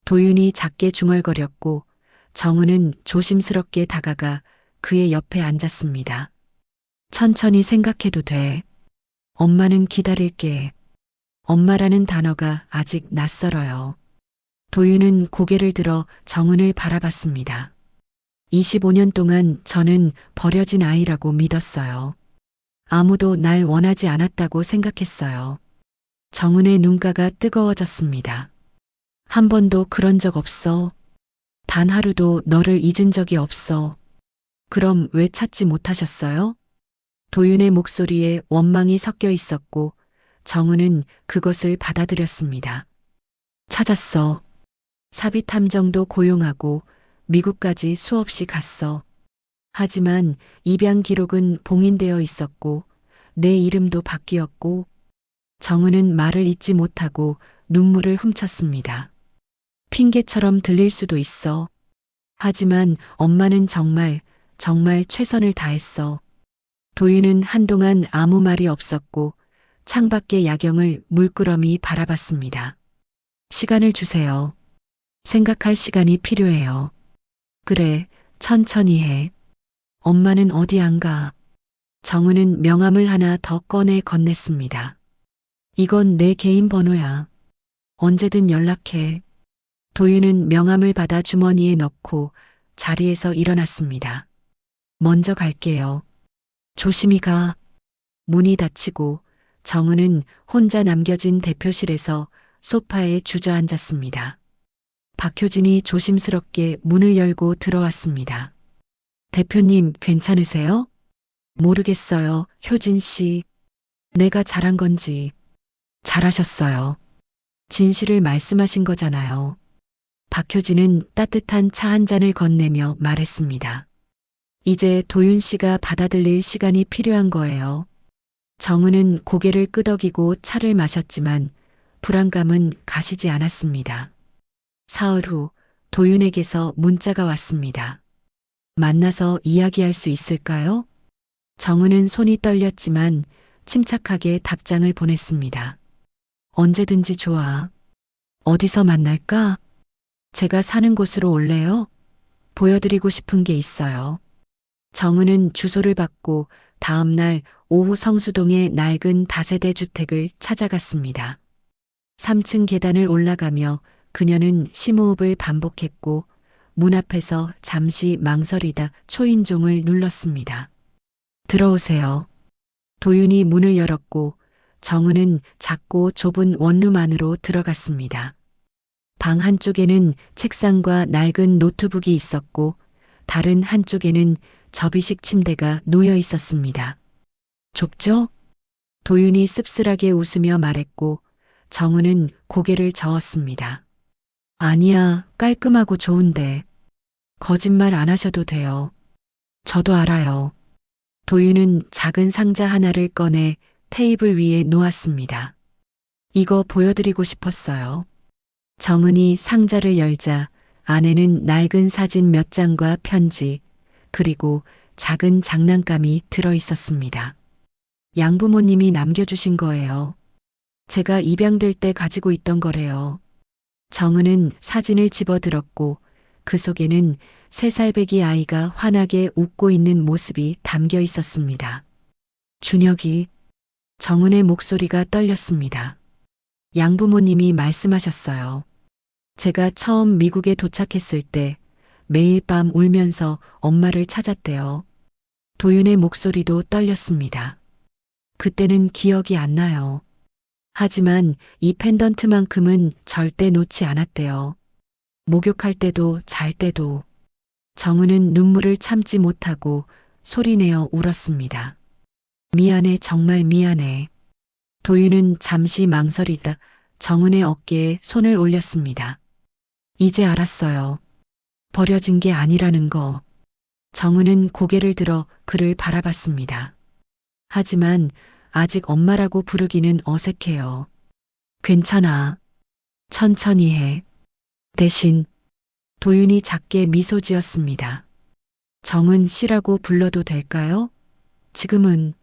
도윤이 작게 중얼거렸고 정은은 조심스럽게 다가가 그의 옆에 앉았습니다. 천천히 생각해도 돼. 엄마는 기다릴게. 엄마라는 단어가 아직 낯설어요. 도윤은 고개를 들어 정은을 바라봤습니다. 25년 동안 저는 버려진 아이라고 믿었어요. 아무도 날 원하지 않았다고 생각했어요. 정은의 눈가가 뜨거워졌습니다. 한 번도 그런 적 없어. 단 하루도 너를 잊은 적이 없어. 그럼 왜 찾지 못하셨어요? 도윤의 목소리에 원망이 섞여 있었고 정은은 그것을 받아들였습니다. 찾았어. 사비탐정도 고용하고 미국까지 수없이 갔어. 하지만 입양 기록은 봉인되어 있었고 내 이름도 바뀌었고 정은은 말을 잇지 못하고 눈물을 훔쳤습니다. 핑계처럼 들릴 수도 있어. 하지만 엄마는 정말 최선을 다했어. 도윤은 한동안 아무 말이 없었고 창밖의 야경을 물끄러미 바라봤습니다. 시간을 주세요. 생각할 시간이 필요해요. 그래, 천천히 해. 엄마는 어디 안 가. 정은은 명함을 하나 더 꺼내 건넸습니다. 이건 내 개인 번호야. 언제든 연락해. 도윤은 명함을 받아 주머니에 넣고 자리에서 일어났습니다. 먼저 갈게요. 조심히 가. 문이 닫히고 정은은 혼자 남겨진 대표실에서 소파에 주저앉았습니다. 박효진이 조심스럽게 문을 열고 들어왔습니다. 대표님, 괜찮으세요? 모르겠어요, 효진 씨. 내가 잘한 건지. 잘하셨어요. 진실을 말씀하신 거잖아요. 박효진은 따뜻한 차 한 잔을 건네며 말했습니다. 이제 도윤 씨가 받아들일 시간이 필요한 거예요. 정은은 고개를 끄덕이고 차를 마셨지만 불안감은 가시지 않았습니다. 사흘 후 도윤에게서 문자가 왔습니다. 만나서 이야기할 수 있을까요? 정은은 손이 떨렸지만 침착하게 답장을 보냈습니다. 언제든지 좋아. 어디서 만날까? 제가 사는 곳으로 올래요? 보여드리고 싶은 게 있어요. 정은은 주소를 받고 다음 날 오후 성수동의 낡은 다세대 주택을 찾아갔습니다. 3층 계단을 올라가며 그녀는 심호흡을 반복했고 문 앞에서 잠시 망설이다 초인종을 눌렀습니다. 들어오세요. 도윤이 문을 열었고 정은은 작고 좁은 원룸 안으로 들어갔습니다. 방 한쪽에는 책상과 낡은 노트북이 있었고 다른 한쪽에는 접이식 침대가 놓여 있었습니다. 좁죠? 도윤이 씁쓸하게 웃으며 말했고 정은은 고개를 저었습니다. 아니야, 깔끔하고 좋은데. 거짓말 안 하셔도 돼요. 저도 알아요. 도윤은 작은 상자 하나를 꺼내 테이블 위에 놓았습니다. 이거 보여드리고 싶었어요. 정은이 상자를 열자 안에는 낡은 사진 몇 장과 편지, 그리고 작은 장난감이 들어 있었습니다. 양부모님이 남겨주신 거예요. 제가 입양될 때 가지고 있던 거래요. 정은은 사진을 집어들었고 그 속에는 3살배기 아이가 환하게 웃고 있는 모습이 담겨 있었습니다. 준혁이, 정은의 목소리가 떨렸습니다. 양부모님이 말씀하셨어요. 제가 처음 미국에 도착했을 때 매일 밤 울면서 엄마를 찾았대요. 도윤의 목소리도 떨렸습니다. 그때는 기억이 안 나요. 하지만 이 펜던트만큼은 절대 놓지 않았대요. 목욕할 때도 잘 때도. 정은은 눈물을 참지 못하고 소리내어 울었습니다. 미안해, 정말 미안해. 도윤은 잠시 망설이다 정은의 어깨에 손을 올렸습니다. 이제 알았어요. 버려진 게 아니라는 거. 정은은 고개를 들어 그를 바라봤습니다. 하지만 아직 엄마라고 부르기는 어색해요. 괜찮아. 천천히 해. 대신 도윤이 작게 미소 지었습니다. 정은 씨라고 불러도 될까요? 지금은.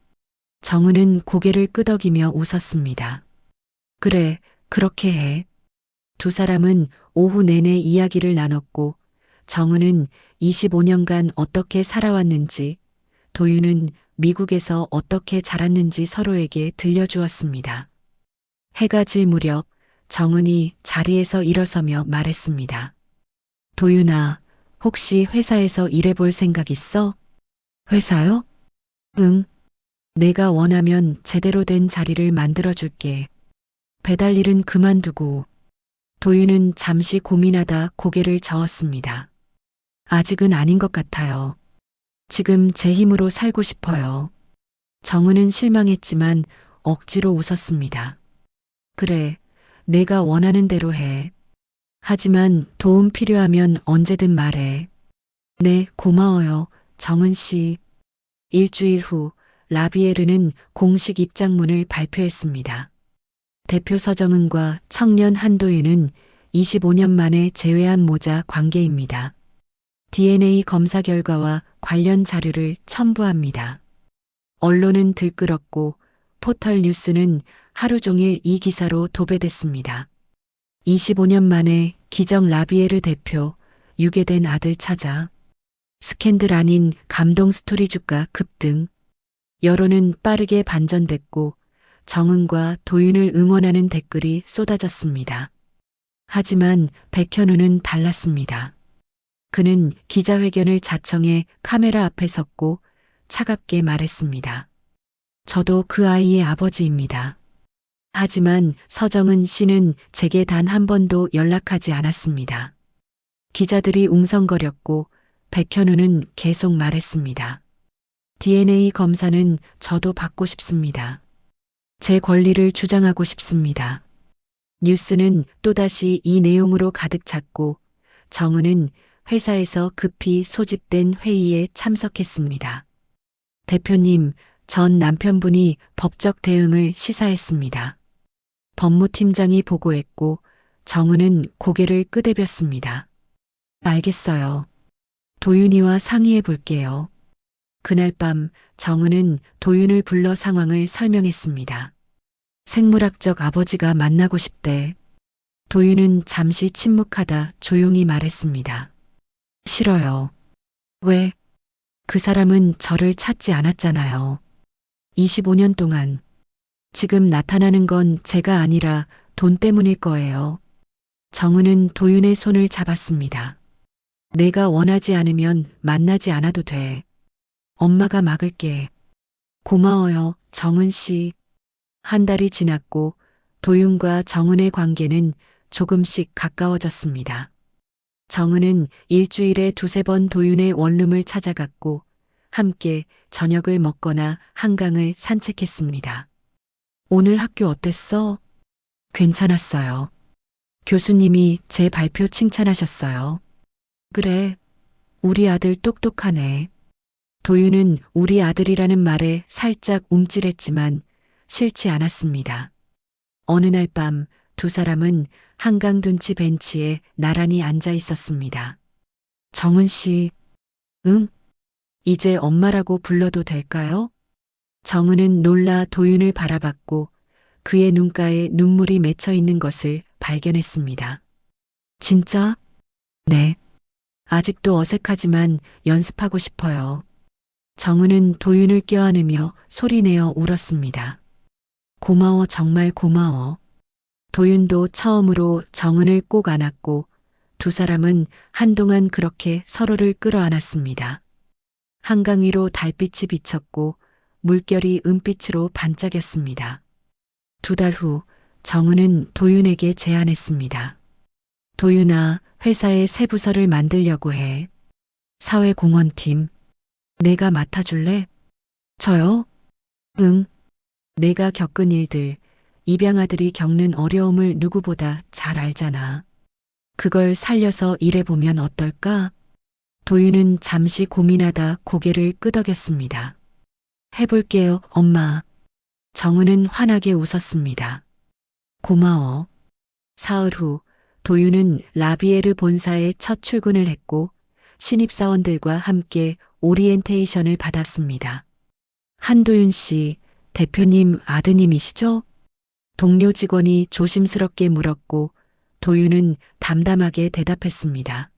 정은은 고개를 끄덕이며 웃었습니다. 그래, 그렇게 해. 두 사람은 오후 내내 이야기를 나눴고 정은은 25년간 어떻게 살아왔는지, 도윤은 미국에서 어떻게 자랐는지 서로에게 들려주었습니다. 해가 질 무렵 정은이 자리에서 일어서며 말했습니다. 도윤아, 혹시 회사에서 일해볼 생각 있어? 회사요? 응. 내가 원하면 제대로 된 자리를 만들어줄게. 배달 일은 그만두고. 도윤은 잠시 고민하다 고개를 저었습니다. 아직은 아닌 것 같아요. 지금 제 힘으로 살고 싶어요. 정은은 실망했지만 억지로 웃었습니다. 그래, 내가 원하는 대로 해. 하지만 도움 필요하면 언제든 말해. 네, 고마워요, 정은 씨. 일주일 후 라비에르는 공식 입장문을 발표했습니다. 대표 서정은과 청년 한도윤은 25년 만에 재회한 모자 관계입니다. DNA 검사 결과와 관련 자료를 첨부합니다. 언론은 들끓었고 포털 뉴스는 하루 종일 이 기사로 도배됐습니다. 25년 만에 기정 라비에르 대표, 유괴된 아들 찾아. 스캔들 아닌 감동 스토리 주가 급등. 여론은 빠르게 반전됐고 정은과 도윤을 응원하는 댓글이 쏟아졌습니다. 하지만 백현우는 달랐습니다. 그는 기자회견을 자청해 카메라 앞에 섰고 차갑게 말했습니다. 저도 그 아이의 아버지입니다. 하지만 서정은 씨는 제게 단 한 번도 연락하지 않았습니다. 기자들이 웅성거렸고 백현우는 계속 말했습니다. DNA 검사는 저도 받고 싶습니다. 제 권리를 주장하고 싶습니다. 뉴스는 또다시 이 내용으로 가득 찼고 정은은 회사에서 급히 소집된 회의에 참석했습니다. 대표님, 전 남편분이 법적 대응을 시사했습니다. 법무팀장이 보고했고 정은은 고개를 끄덕였습니다. 알겠어요. 도윤이와 상의해 볼게요. 그날 밤 정은은 도윤을 불러 상황을 설명했습니다. 생물학적 아버지가 만나고 싶대. 도윤은 잠시 침묵하다 조용히 말했습니다. 싫어요. 왜? 그 사람은 저를 찾지 않았잖아요. 25년 동안. 지금 나타나는 건 제가 아니라 돈 때문일 거예요. 정은은 도윤의 손을 잡았습니다. 내가 원하지 않으면 만나지 않아도 돼. 엄마가 막을게. 고마워요, 정은 씨. 한 달이 지났고 도윤과 정은의 관계는 조금씩 가까워졌습니다. 정은은 일주일에 2~3번 도윤의 원룸을 찾아갔고 함께 저녁을 먹거나 한강을 산책했습니다. 오늘 학교 어땠어? 괜찮았어요. 교수님이 제 발표 칭찬하셨어요. 그래, 우리 아들 똑똑하네. 도윤은 우리 아들이라는 말에 살짝 움찔했지만 싫지 않았습니다. 어느 날 밤 두 사람은 한강 둔치 벤치에 나란히 앉아 있었습니다. 정은 씨, 응? 이제 엄마라고 불러도 될까요? 정은은 놀라 도윤을 바라봤고 그의 눈가에 눈물이 맺혀 있는 것을 발견했습니다. 진짜? 네. 아직도 어색하지만 연습하고 싶어요. 정은은 도윤을 껴안으며 소리내어 울었습니다. 고마워, 정말 고마워. 도윤도 처음으로 정은을 꼭 안았고 두 사람은 한동안 그렇게 서로를 끌어안았습니다. 한강 위로 달빛이 비쳤고 물결이 은빛으로 반짝였습니다. 2달 후 정은은 도윤에게 제안했습니다. 도윤아, 회사에 새 부서를 만들려고 해. 사회공헌팀. 내가 맡아줄래? 저요? 응. 내가 겪은 일들, 입양아들이 겪는 어려움을 누구보다 잘 알잖아. 그걸 살려서 일해보면 어떨까? 도윤은 잠시 고민하다 고개를 끄덕였습니다. 해볼게요, 엄마. 정은은 환하게 웃었습니다. 고마워. 사흘 후 도윤은 라비에르 본사에 첫 출근을 했고 신입사원들과 함께 오리엔테이션을 받았습니다. 한도윤 씨, 대표님 아드님이시죠? 동료 직원이 조심스럽게 물었고 도윤은 담담하게 대답했습니다.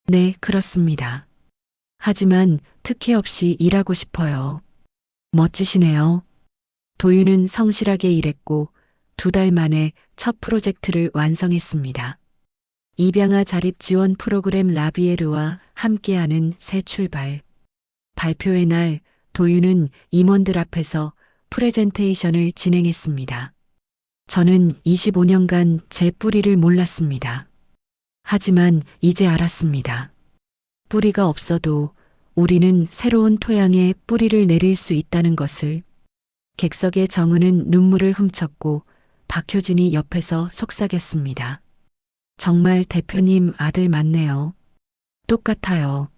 네, 그렇습니다. 하지만 특혜 없이 일하고 싶어요. 멋지시네요. 도윤은 성실하게 일했고 2달 만에 첫 프로젝트를 완성했습니다. 입양아 자립 지원 프로그램 라비에르와 함께하는 새 출발. 발표의 날 도윤은 임원들 앞에서 프레젠테이션을 진행했습니다. 저는 25년간 제 뿌리를 몰랐습니다. 하지만 이제 알았습니다. 뿌리가 없어도 우리는 새로운 토양에 뿌리를 내릴 수 있다는 것을. 객석의 정은은 눈물을 훔쳤고 박효진이 옆에서 속삭였습니다. 정말 대표님 아들 맞네요. 똑같아요.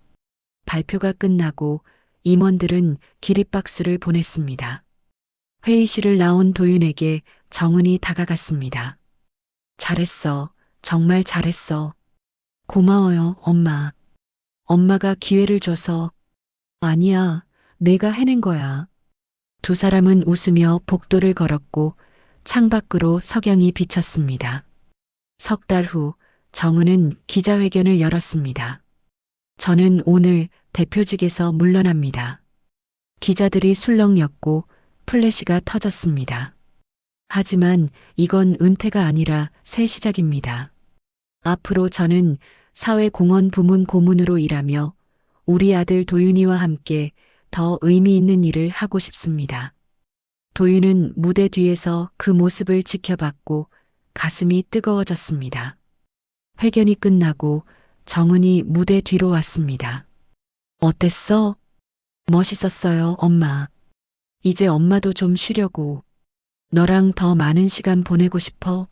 발표가 끝나고 임원들은 기립박수를 보냈습니다. 회의실을 나온 도윤에게 정은이 다가갔습니다. 잘했어. 정말 잘했어. 고마워요, 엄마. 엄마가 기회를 줘서. 아니야, 내가 해낸 거야. 두 사람은 웃으며 복도를 걸었고 창밖으로 석양이 비쳤습니다. 3달 후 정은은 기자회견을 열었습니다. 저는 오늘 대표직에서 물러납니다. 기자들이 술렁였고 플래시가 터졌습니다. 하지만 이건 은퇴가 아니라 새 시작입니다. 앞으로 저는 사회공헌 부문 고문으로 일하며 우리 아들 도윤이와 함께 더 의미 있는 일을 하고 싶습니다. 도윤은 무대 뒤에서 그 모습을 지켜봤고 가슴이 뜨거워졌습니다. 회견이 끝나고 정은이 무대 뒤로 왔습니다. 어땠어? 멋있었어요, 엄마. 이제 엄마도 좀 쉬려고. 너랑 더 많은 시간 보내고 싶어.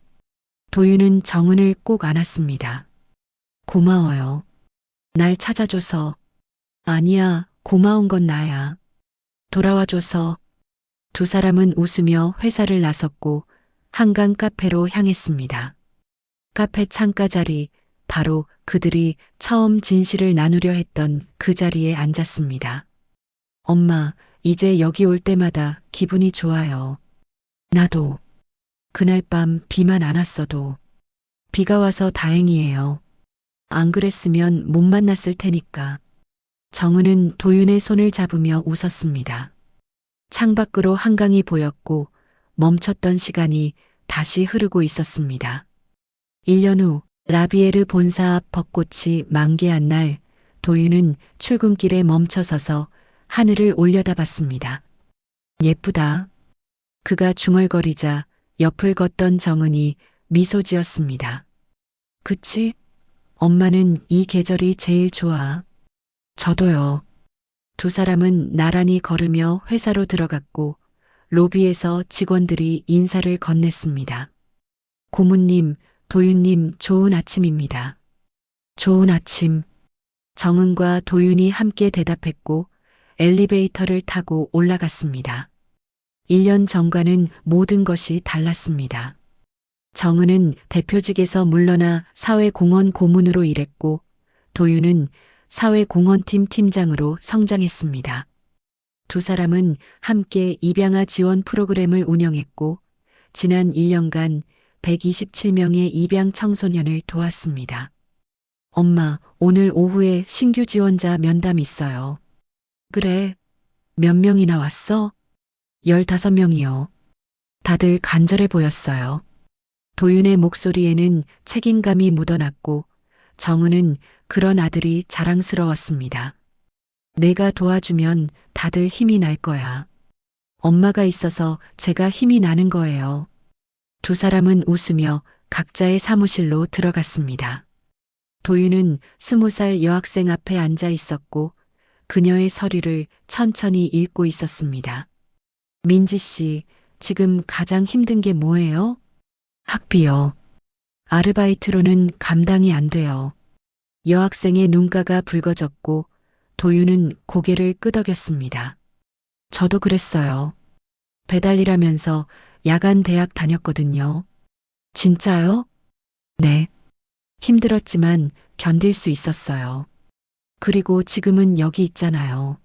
도윤은 정은을 꼭 안았습니다. 고마워요. 날 찾아줘서. 아니야, 고마운 건 나야. 돌아와줘서. 두 사람은 웃으며 회사를 나섰고 한강 카페로 향했습니다. 카페 창가 자리, 바로 그들이 처음 진실을 나누려 했던 그 자리에 앉았습니다. 엄마, 이제 여기 올 때마다 기분이 좋아요. 나도. 그날 밤 비만 안 왔어도. 비가 와서 다행이에요. 안 그랬으면 못 만났을 테니까. 정은은 도윤의 손을 잡으며 웃었습니다. 창밖으로 한강이 보였고 멈췄던 시간이 다시 흐르고 있었습니다. 1년 후 라비에르 본사 앞 벚꽃이 만개한 날 도윤은 출근길에 멈춰서서 하늘을 올려다봤습니다. 예쁘다. 그가 중얼거리자 옆을 걷던 정은이 미소 지었습니다. 그치? 엄마는 이 계절이 제일 좋아. 저도요. 두 사람은 나란히 걸으며 회사로 들어갔고 로비에서 직원들이 인사를 건넸습니다. 고문님, 도윤님 좋은 아침입니다. 좋은 아침. 정은과 도윤이 함께 대답했고 엘리베이터를 타고 올라갔습니다. 1년 전과는 모든 것이 달랐습니다. 정은은 대표직에서 물러나 사회공헌 고문으로 일했고 도윤은 사회공헌팀 팀장으로 성장했습니다. 두 사람은 함께 입양아 지원 프로그램을 운영했고 지난 1년간 127명의 입양 청소년을 도왔습니다. 엄마, 오늘 오후에 신규 지원자 면담 있어요. 그래. 몇 명이나 왔어? 15명이요. 다들 간절해 보였어요. 도윤의 목소리에는 책임감이 묻어났고 정은은 그런 아들이 자랑스러웠습니다. 내가 도와주면 다들 힘이 날 거야. 엄마가 있어서 제가 힘이 나는 거예요. 두 사람은 웃으며 각자의 사무실로 들어갔습니다. 도윤은 20살 여학생 앞에 앉아 있었고 그녀의 서류를 천천히 읽고 있었습니다. 민지 씨, 지금 가장 힘든 게 뭐예요? 학비요. 아르바이트로는 감당이 안 돼요. 여학생의 눈가가 붉어졌고 도윤은 고개를 끄덕였습니다. 저도 그랬어요. 배달일하면서 야간 대학 다녔거든요. 진짜요? 네. 힘들었지만 견딜 수 있었어요. 그리고 지금은 여기 있잖아요.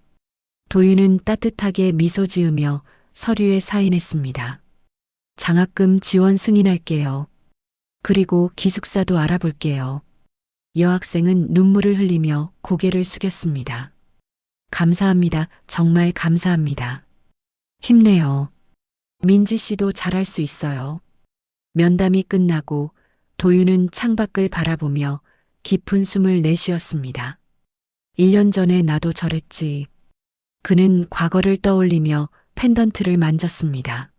도윤은 따뜻하게 미소 지으며 서류에 사인했습니다. 장학금 지원 승인할게요. 그리고 기숙사도 알아볼게요. 여학생은 눈물을 흘리며 고개를 숙였습니다. 감사합니다. 정말 감사합니다. 힘내요. 민지 씨도 잘할 수 있어요. 면담이 끝나고 도윤은 창밖을 바라보며 깊은 숨을 내쉬었습니다. 1년 전에 나도 저랬지. 그는 과거를 떠올리며 펜던트를 만졌습니다.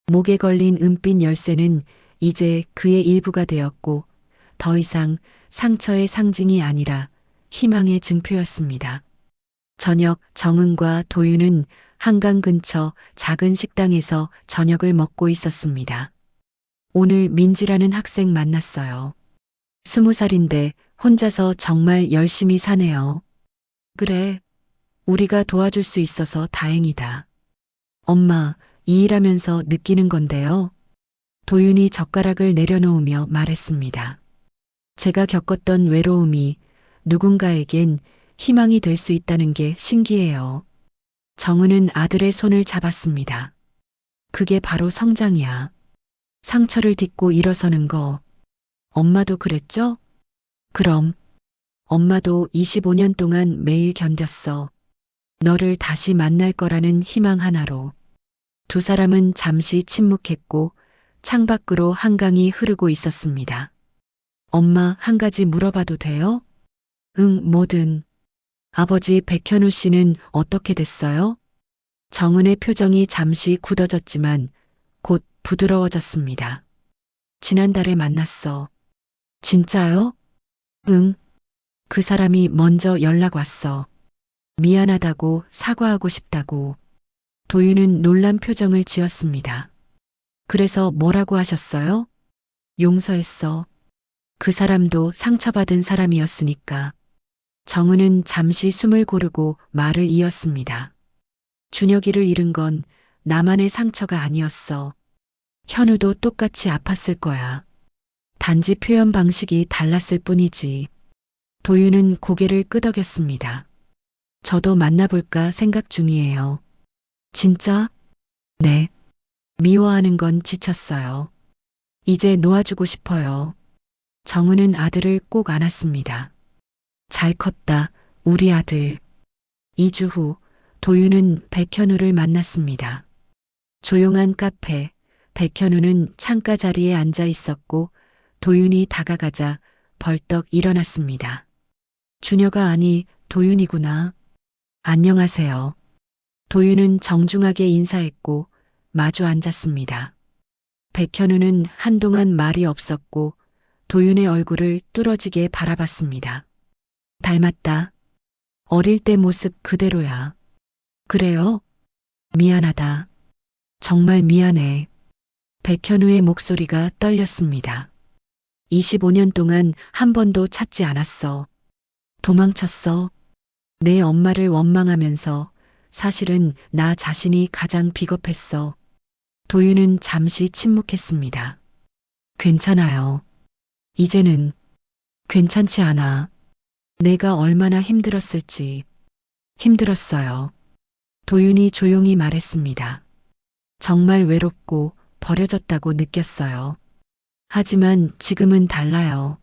목에 걸린 은빛 열쇠는 이제 그의 일부가 되었고 더 이상 상처의 상징이 아니라 희망의 증표였습니다. 저녁 정은과 도윤은 한강 근처 작은 식당에서 저녁을 먹고 있었습니다. 오늘 민지라는 학생 만났어요. 20살인데 혼자서 정말 열심히 사네요. 그래, 우리가 도와줄 수 있어서 다행이다. 엄마, 이 일하면서 느끼는 건데요. 도윤이 젓가락을 내려놓으며 말했습니다. 제가 겪었던 외로움이 누군가에겐 희망이 될 수 있다는 게 신기해요. 정은은 아들의 손을 잡았습니다. 그게 바로 성장이야. 상처를 딛고 일어서는 거. 엄마도 그랬죠? 그럼. 엄마도 25년 동안 매일 견뎠어. 너를 다시 만날 거라는 희망 하나로. 두 사람은 잠시 침묵했고 창밖으로 한강이 흐르고 있었습니다. 엄마, 한 가지 물어봐도 돼요? 응, 뭐든. 아버지 백현우 씨는 어떻게 됐어요? 정은의 표정이 잠시 굳어졌지만 곧 부드러워졌습니다. 지난달에 만났어. 진짜요? 응. 그 사람이 먼저 연락 왔어. 미안하다고 사과하고 싶다고. 도윤은 놀란 표정을 지었습니다. 그래서 뭐라고 하셨어요? 용서했어. 그 사람도 상처받은 사람이었으니까. 정은은 잠시 숨을 고르고 말을 이었습니다. 준혁이를 잃은 건 나만의 상처가 아니었어. 현우도 똑같이 아팠을 거야. 단지 표현 방식이 달랐을 뿐이지. 도윤은 고개를 끄덕였습니다. 저도 만나볼까 생각 중이에요. 진짜? 네. 미워하는 건 지쳤어요. 이제 놓아주고 싶어요. 정은은 아들을 꼭 안았습니다. 잘 컸다, 우리 아들. 2주 후 도윤은 백현우를 만났습니다. 조용한 카페, 백현우는 창가 자리에 앉아 있었고 도윤이 다가가자 벌떡 일어났습니다. 준혁아, 아니 도윤이구나. 안녕하세요. 도윤은 정중하게 인사했고 마주 앉았습니다. 백현우는 한동안 말이 없었고 도윤의 얼굴을 뚫어지게 바라봤습니다. 닮았다. 어릴 때 모습 그대로야. 그래요? 미안하다. 정말 미안해. 백현우의 목소리가 떨렸습니다. 25년 동안 한 번도 찾지 않았어. 도망쳤어. 내 엄마를 원망하면서 사실은 나 자신이 가장 비겁했어. 도윤은 잠시 침묵했습니다. 괜찮아요. 이제는 괜찮지 않아. 내가 얼마나 힘들었을지. 힘들었어요. 도윤이 조용히 말했습니다. 정말 외롭고 버려졌다고 느꼈어요. 하지만 지금은 달라요.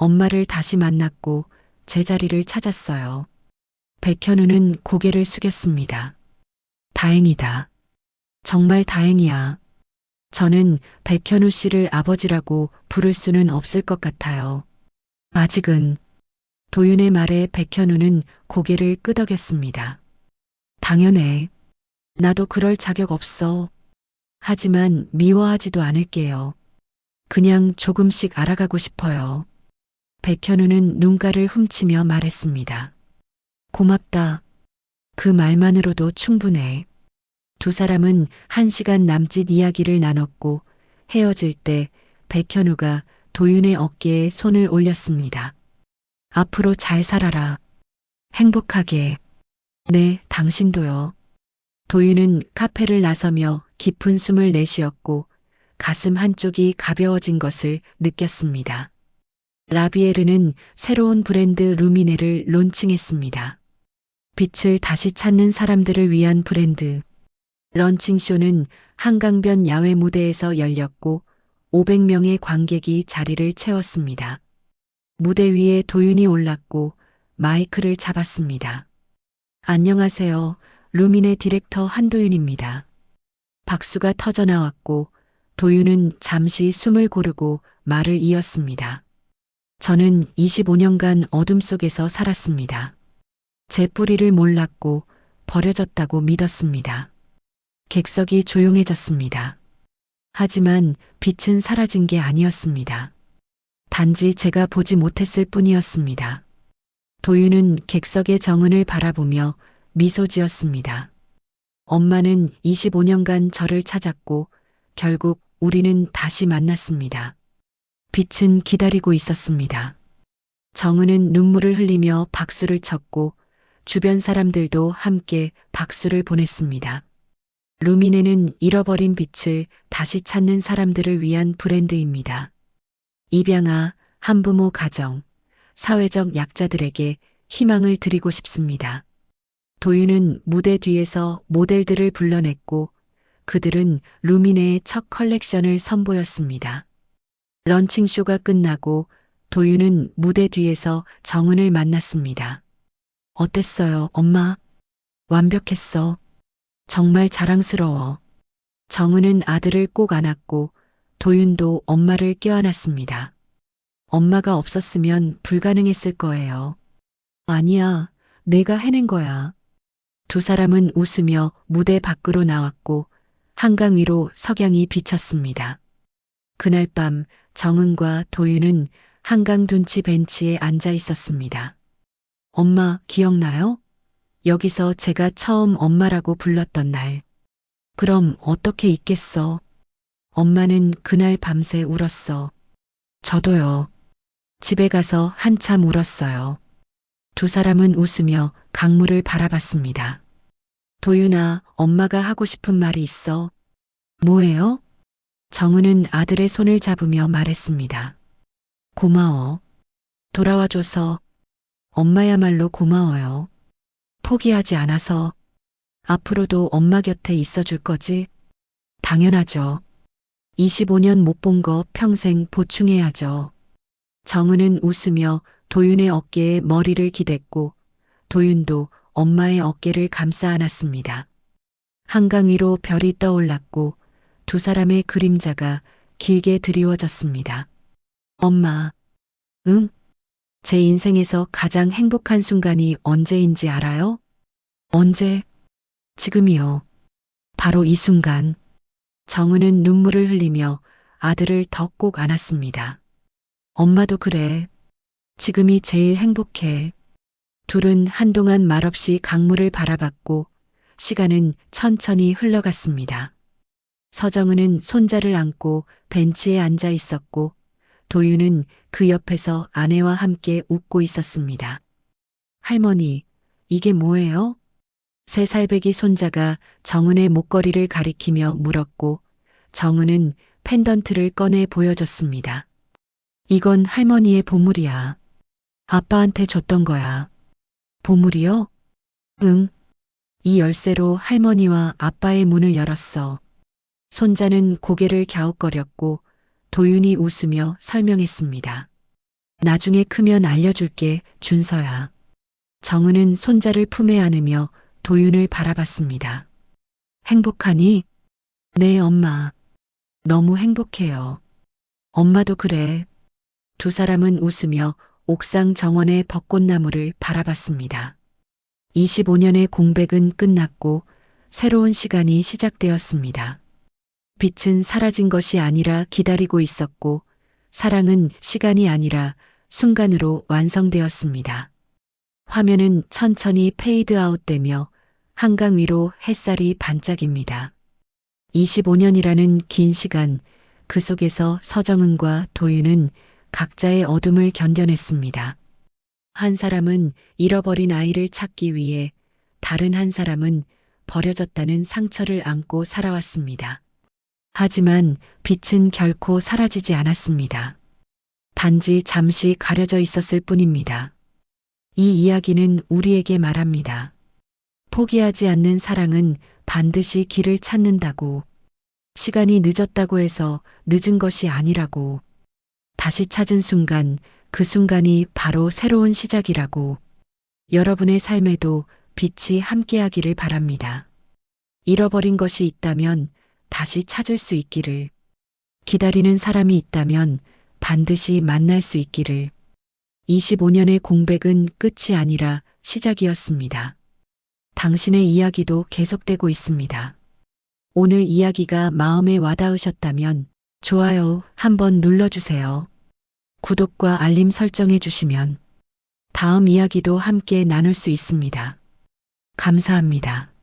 엄마를 다시 만났고 제자리를 찾았어요. 백현우는 고개를 숙였습니다. 다행이다. 정말 다행이야. 저는 백현우 씨를 아버지라고 부를 수는 없을 것 같아요. 아직은. 도윤의 말에 백현우는 고개를 끄덕였습니다. 당연해. 나도 그럴 자격 없어. 하지만 미워하지도 않을게요. 그냥 조금씩 알아가고 싶어요. 백현우는 눈가를 훔치며 말했습니다. 고맙다. 그 말만으로도 충분해. 두 사람은 1시간 남짓 이야기를 나눴고 헤어질 때 백현우가 도윤의 어깨에 손을 올렸습니다. 앞으로 잘 살아라. 행복하게. 네, 당신도요. 도윤은 카페를 나서며 깊은 숨을 내쉬었고 가슴 한쪽이 가벼워진 것을 느꼈습니다. 라비에르는 새로운 브랜드 루미네를 론칭했습니다. 빛을 다시 찾는 사람들을 위한 브랜드. 런칭쇼는 한강변 야외 무대에서 열렸고 500명의 관객이 자리를 채웠습니다. 무대 위에 도윤이 올랐고 마이크를 잡았습니다. 안녕하세요. 루미네 디렉터 한도윤입니다. 박수가 터져나왔고 도윤은 잠시 숨을 고르고 말을 이었습니다. 저는 25년간 어둠 속에서 살았습니다. 제 뿌리를 몰랐고 버려졌다고 믿었습니다. 객석이 조용해졌습니다. 하지만 빛은 사라진 게 아니었습니다. 단지 제가 보지 못했을 뿐이었습니다. 도윤은 객석의 정은을 바라보며 미소 지었습니다. 엄마는 25년간 저를 찾았고 결국 우리는 다시 만났습니다. 빛은 기다리고 있었습니다. 정은은 눈물을 흘리며 박수를 쳤고 주변 사람들도 함께 박수를 보냈습니다. 루미네는 잃어버린 빛을 다시 찾는 사람들을 위한 브랜드입니다. 입양아, 한부모 가정, 사회적 약자들에게 희망을 드리고 싶습니다. 도윤은 무대 뒤에서 모델들을 불러냈고 그들은 루미네의 첫 컬렉션을 선보였습니다. 런칭쇼가 끝나고 도윤은 무대 뒤에서 정은을 만났습니다. 어땠어요, 엄마? 완벽했어. 정말 자랑스러워. 정은은 아들을 꼭 안았고 도윤도 엄마를 껴안았습니다. 엄마가 없었으면 불가능했을 거예요. 아니야, 내가 해낸 거야. 두 사람은 웃으며 무대 밖으로 나왔고 한강 위로 석양이 비쳤습니다. 그날 밤 정은과 도윤은 한강 둔치 벤치에 앉아 있었습니다. 엄마, 기억나요? 여기서 제가 처음 엄마라고 불렀던 날. 그럼 어떻게 잊겠어? 엄마는 그날 밤새 울었어. 저도요. 집에 가서 한참 울었어요. 두 사람은 웃으며 강물을 바라봤습니다. 도윤아, 엄마가 하고 싶은 말이 있어. 뭐예요? 정은은 아들의 손을 잡으며 말했습니다. 고마워. 돌아와줘서. 엄마야말로 고마워요. 포기하지 않아서. 앞으로도 엄마 곁에 있어줄 거지? 당연하죠. 25년 못 본 거 평생 보충해야죠. 정은은 웃으며 도윤의 어깨에 머리를 기댔고 도윤도 엄마의 어깨를 감싸 안았습니다. 한강 위로 별이 떠올랐고 두 사람의 그림자가 길게 드리워졌습니다. 엄마, 응? 제 인생에서 가장 행복한 순간이 언제인지 알아요? 언제? 지금이요. 바로 이 순간. 정은은 눈물을 흘리며 아들을 더 꼭 안았습니다. 엄마도 그래. 지금이 제일 행복해. 둘은 한동안 말없이 강물을 바라봤고 시간은 천천히 흘러갔습니다. 서정은은 손자를 안고 벤치에 앉아 있었고 도윤은 그 옆에서 아내와 함께 웃고 있었습니다. 할머니, 이게 뭐예요? 3살배기 손자가 정은의 목걸이를 가리키며 물었고 정은은 펜던트를 꺼내 보여줬습니다. 이건 할머니의 보물이야. 아빠한테 줬던 거야. 보물이요? 응. 이 열쇠로 할머니와 아빠의 문을 열었어. 손자는 고개를 갸웃거렸고 도윤이 웃으며 설명했습니다. 나중에 크면 알려줄게, 준서야. 정은은 손자를 품에 안으며 도윤을 바라봤습니다. 행복하니? 네, 엄마. 너무 행복해요. 엄마도 그래. 두 사람은 웃으며 옥상 정원의 벚꽃나무를 바라봤습니다. 25년의 공백은 끝났고 새로운 시간이 시작되었습니다. 빛은 사라진 것이 아니라 기다리고 있었고 사랑은 시간이 아니라 순간으로 완성되었습니다. 화면은 천천히 페이드 아웃되며 한강 위로 햇살이 반짝입니다. 25년이라는 긴 시간, 그 속에서 서정은과 도윤은 각자의 어둠을 견뎌냈습니다. 한 사람은 잃어버린 아이를 찾기 위해, 다른 한 사람은 버려졌다는 상처를 안고 살아왔습니다. 하지만 빛은 결코 사라지지 않았습니다. 단지 잠시 가려져 있었을 뿐입니다. 이 이야기는 우리에게 말합니다. 포기하지 않는 사랑은 반드시 길을 찾는다고, 시간이 늦었다고 해서 늦은 것이 아니라고, 다시 찾은 순간, 그 순간이 바로 새로운 시작이라고, 여러분의 삶에도 빛이 함께하기를 바랍니다. 잃어버린 것이 있다면 다시 찾을 수 있기를, 기다리는 사람이 있다면 반드시 만날 수 있기를. 25년의 공백은 끝이 아니라 시작이었습니다. 당신의 이야기도 계속되고 있습니다. 오늘 이야기가 마음에 와닿으셨다면 좋아요 한번 눌러주세요. 구독과 알림 설정해 주시면 다음 이야기도 함께 나눌 수 있습니다. 감사합니다.